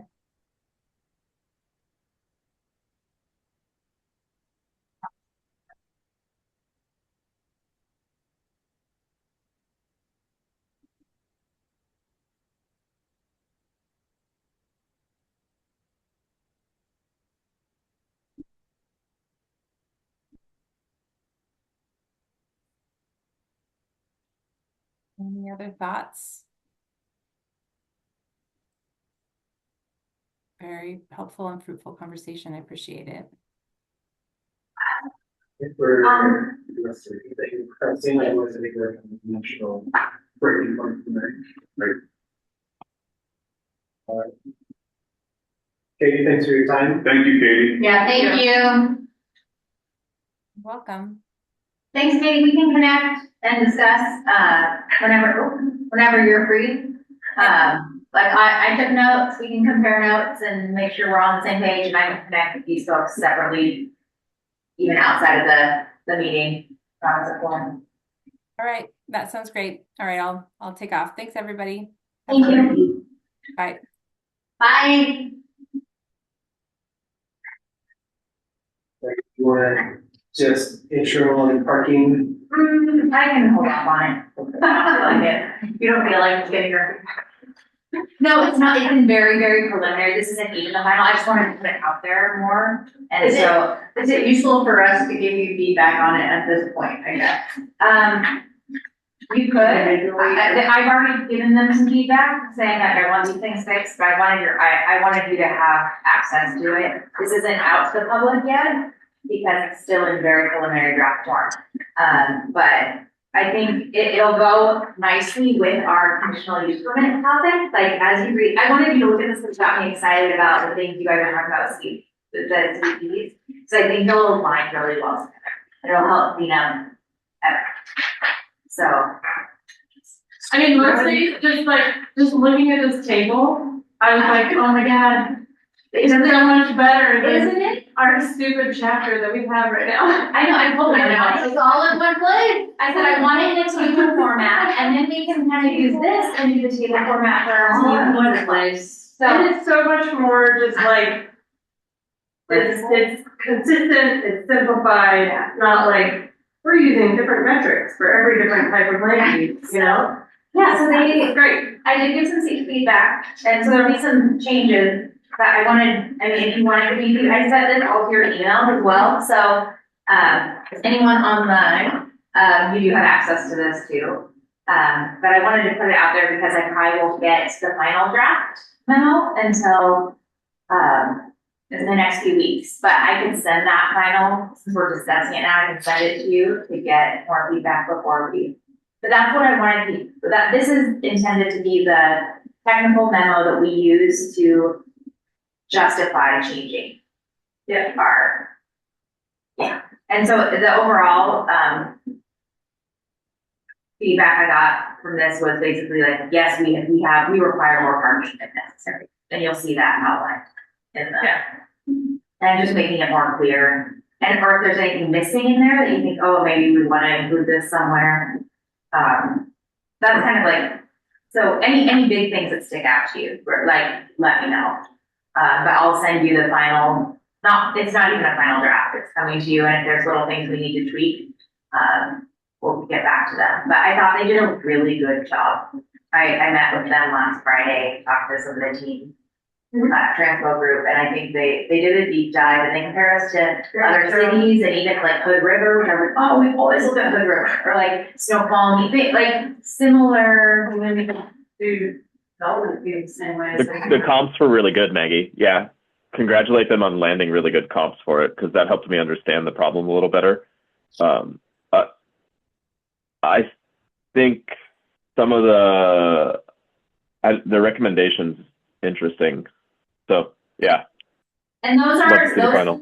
Any other thoughts? Very helpful and fruitful conversation. I appreciate it. If we're, let's see, that seemed like it was a big national breaking point from there. Right. Katie, thanks for your time. thank you, Katie. Yeah, thank you. Welcome. Thanks, Katie. We can connect and discuss, whenever you're free. Like I took notes, we can compare notes and make sure we're on the same page, and I can connect with these folks separately, even outside of the meeting. All right, that sounds great. All right, I'll take off. Thanks, everybody. Thank you. Bye. Bye. You want to just intro on parking? I can hold off on it. I don't feel like it. You don't feel like getting your. No, it's not. It's been very, very preliminary. This isn't even the final. I just wanted to put it out there more. And is it useful for us to give you feedback on it at this point, I guess? You could. I've already given them some feedback saying that I want these things fixed, but I wanted you to have access to it. This isn't out to the public yet because it's still in very preliminary draft form. But I think it'll go nicely with our conditional use permit topic. Like as you read, I wanted you to look at this, which got me excited about the things you guys are talking about, the CPs. So I think they'll align really well together. It'll help clean up everything. So I mean, mostly just looking at this table, I was like, oh my God, it's so much better Isn't than it? our stupid chapter that we have right now. I know, I told her, It's all in one place. I said, I want it in a table format, and then we can kind of use this and do the table format for our whole one place. And So, it's so much more just like, it's consistent, it's simplified, it's not like, we're using different metrics for every different type of land use, you know? yeah, so It's great. I did give some feedback, and so there'll be some changes that I wanted, I mean, if you wanted me, I sent this all to your email as well, so, if anyone online, you do have access to this too. But I wanted to put it out there because I probably won't get the final draft memo until, in the next few weeks, but I can send that final, since we're discussing it now, I can send it to you to get more feedback before but that's what I wanted to, that this is intended to be the technical memo that we use to justify changing. Yeah. And so the overall, feedback I got from this was basically like, yes, we require more parking if necessary, and you'll see that outlined in the, and just making it more clear. And or if there's anything missing in there that you think, oh, maybe we want to include this somewhere. That's kind of like, so any big things that stick out to you, like, let me know. But I'll send you the final, it's not even a final draft, it's coming to you, and if there's little things we need to tweak, we'll get back to them. But I thought they did a really good job. I met with them last Friday, talked to some of the team, Transpo group, and I think they did a deep dive, and they compare us to other cities, and even like Hood River, which I was like, oh, we always look at Hood River, or like Snoqualmie, like similar. That would be the same way. The comps were really good, Maggie. Yeah. Congratulate them on landing really good comps for it, because that helped me understand the problem a little better. I think some of the recommendations interesting. So yeah. And those Let's do the are final.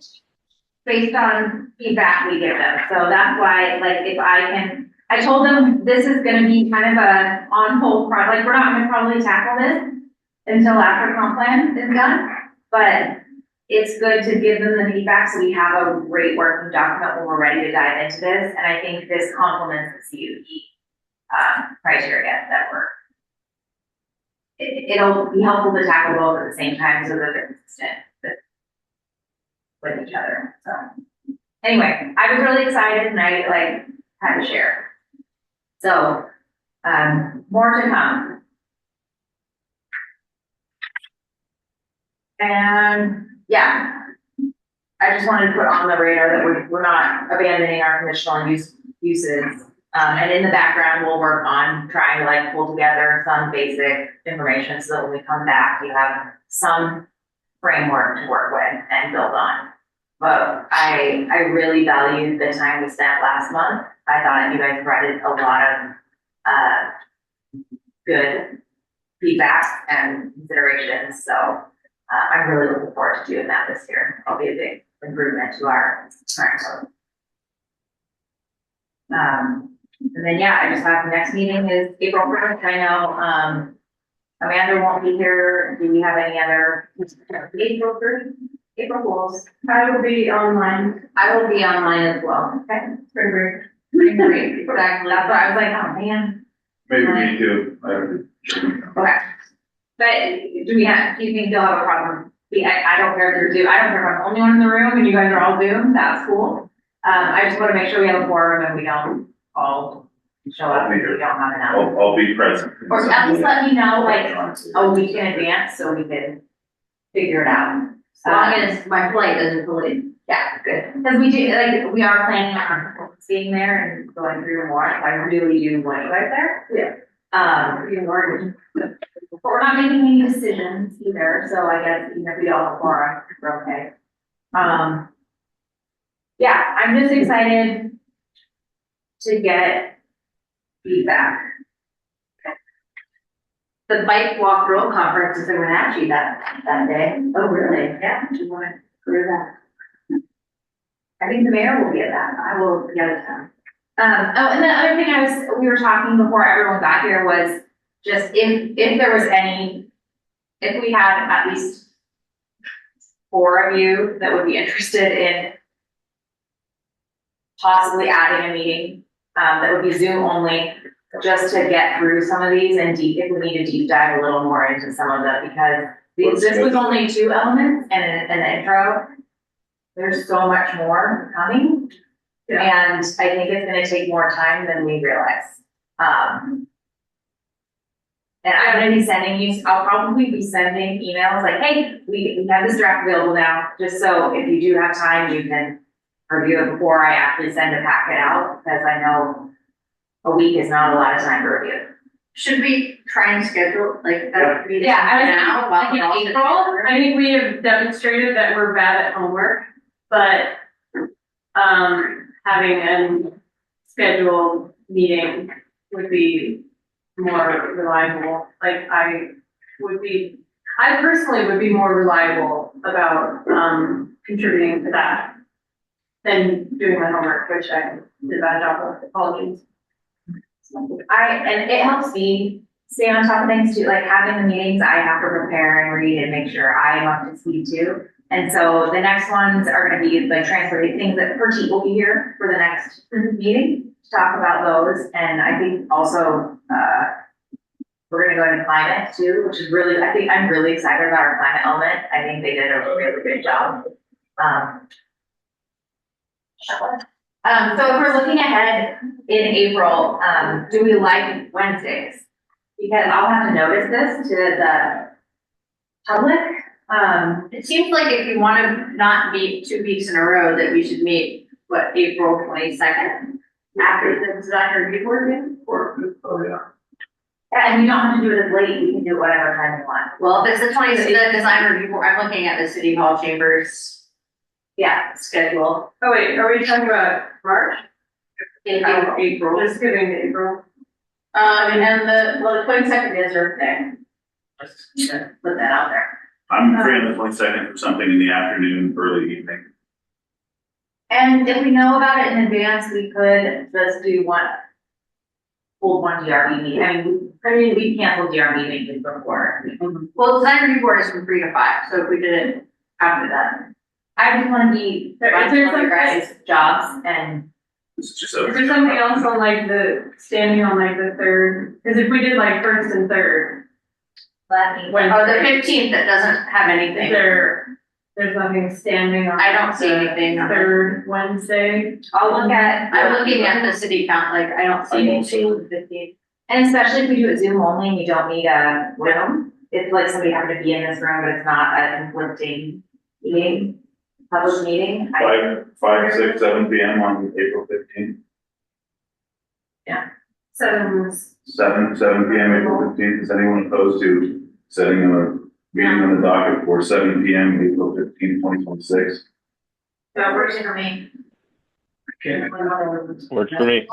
based on feedback we give them. So that's why, like, if I told them this is gonna be kind of a on hold project, like, we're not gonna probably tackle this until after comp plan is done, but it's good to give them the feedback so we have a great working document when we're ready to dive into this. And I think this complements the CUE criteria that it'll be helpful to tackle both at the same time so that they're consistent with each other. So anyway, I was really excited and I had to share. So more to come. And yeah, I just wanted to put on the radar that we're not abandoning our conditional uses. And in the background, we'll work on trying to pull together some basic information so that when we come back, we have some framework to work with and build on. But I really valued the time we spent last month. I thought you guys provided a lot of good feedback and considerations. So I'm really looking forward to doing that this year. It'll be a big improvement to our current code. And then, yeah, I just have the next meeting is April 1st. I know Amanda won't be here. Do we have any other April 1st? April Fools. I will be online. I will be online as well. Okay. Spring break. Exactly. That's why I was like, oh man. Maybe me too. Okay. But do you think you'll have a problem? I don't care if you're I don't care if I'm the only one in the room and you guys are all Zoom. That's cool. I just want to make sure we have a quorum and we don't all show up if we don't have enough. I'll be present. Or at least let me know a week in advance so we can figure it out. As long as my flight doesn't delay. Yeah, good. Because we are planning on being there and going through more. I really do want you guys there. Yeah. But we're not making any decisions either, so I guess even if we all have quorum, we're okay. Yeah, I'm just excited to get feedback. The bike walk road conference is in Wenatchee that day. Oh, really? Yeah, do you want to go to that? I think the mayor will be at that. I will be out of town. And the other thing we were talking before everyone got here was just if there was if we had at least 4 of you that would be interested in possibly adding a meeting, that would be Zoom only, just to get through some of these and if we need to deep dive a little more into some of them, because this was only 2 elements and an intro. There's so much more coming. Yeah. And I think it's gonna take more time than we realize. And I'm gonna be I'll probably be sending emails like, hey, we have this draft available now, just so if you do have time, you can review it before I actually send a packet out, because I know a week is not a lot of time to review. Should we try and schedule like that meeting Yeah, now? I think while we're all April, I think we have demonstrated that we're bad at homework, but having a scheduled meeting would be more reliable. Like I personally would be more reliable about contributing to that than doing my homework, which I did a bad job of. Apologies. And it helps me stay on top of things too, like having the meetings, I have to prepare and read and make sure I am up to speed too. And so the next ones are gonna be like translating things that Perty will be here for the next meeting to talk about those. And I think also, we're gonna go into climate too, which is really, I'm really excited about our climate element. I think they did a really good job. So if we're looking ahead in April, do we like Wednesdays? Because I'll have to notice this to the public. It seems like if you want to not meet 2 weeks in a row, that we should meet, April 22nd? After the designer report meeting? Oh, yeah. And you don't have to do it as late, you can do it whatever time you want. Well, if it's the designer report, I'm looking at the City Hall Chambers. Yeah, schedule. Oh wait, are we talking about March? April. Just giving to April. And the 22nd is Earth Day. Just to put that out there. I'm free on the 22nd for something in the afternoon, early evening. And if we know about it in advance, we could just hold one DRB meeting. I mean, we canceled DRB meetings before. Well, designer report is from 3 to 5, so if we did it after that. I just want to be Is there some guys' jobs and. It's just Is there something else on like standing on like the 3rd? Because if we did like 1st and 3rd, Let me. Oh, the 15th, that doesn't have anything. there's nothing standing on. I don't see anything. 3rd Wednesday. I'll look at. I'm looking at the city count, like, I don't see anything. And especially if we do it Zoom only and you don't need a room, it's like somebody having to be in this room, but it's not a conflicting meeting, public meeting. 5, 6, 7 p.m. on April 15th. 7 7 p.m. April 15th. Is anyone opposed to setting a meeting on the docket for 7 p.m. April 15th, 2026? That works for me. Okay. Works for me.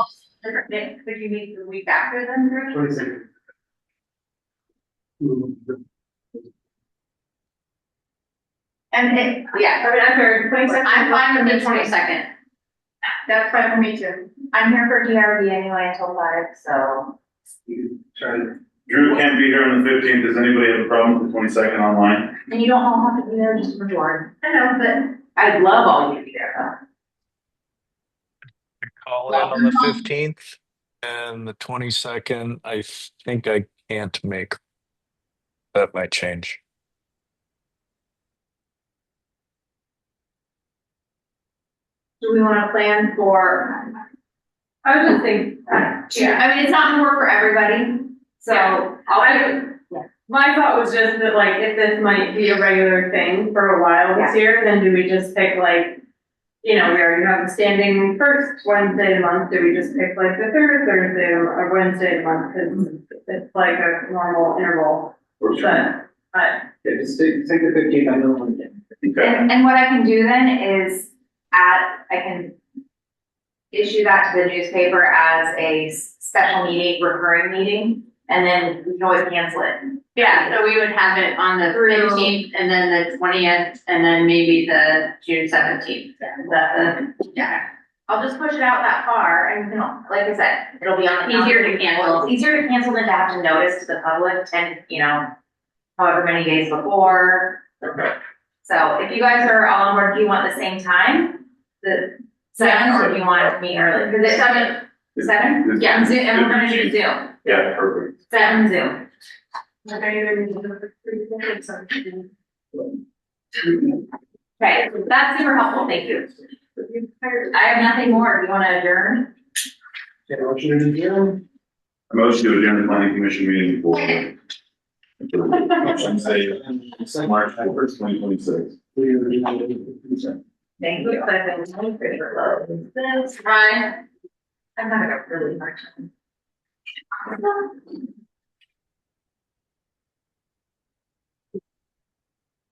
Could you meet the week after then, Drew? 22nd. And after 22nd. I'm fine with the 22nd. That's fine for me too. I'm here for DRB anyway until 5, so. You try to. Drew can't be here on the 15th. Does anybody have a problem with the 22nd online? And you don't all have to be there, just for Jordan. I know, but I'd love all you to be there Call in on the 15th and the 22nd. I think I can't make. That might change. Do we want to plan for? I was just thinking, Yeah, I mean, it's not gonna work for everybody, so my thought was just that like, if this might be a regular thing for a while this year, then do we just pick like, we already have a standing first Wednesday of the month, do we just pick like the 3rd Thursday or Wednesday of the month, because it's like a normal interval, but, Yeah, just take the 15th. I know one. Okay. and what I can do then is I can issue that to the newspaper as a special meeting, recurring meeting, and then we can always cancel it. yeah, so we would have it on the 15th and then the 20th and then maybe the June 17th. Yeah. I'll just push it out that far and, you know, like I said, it'll be on the. Easier to cancel. It's easier to cancel than to have to notice to the public and, you know, however many days before. So if you guys are all on board, do you want the same time? The 7, or do you want it to meet early? Cause it's 7? Yeah, Zoom, and we're gonna do Zoom. Yeah, perfect. 7 Zoom. Okay, that's super helpful, thank you. I have nothing more, do you wanna adjourn? Okay, motion to adjourn. A motion to adjourn the planning commission meeting for Wednesday, March 4th, 2026. Thank you. This, Ryan. I'm having a really hard time.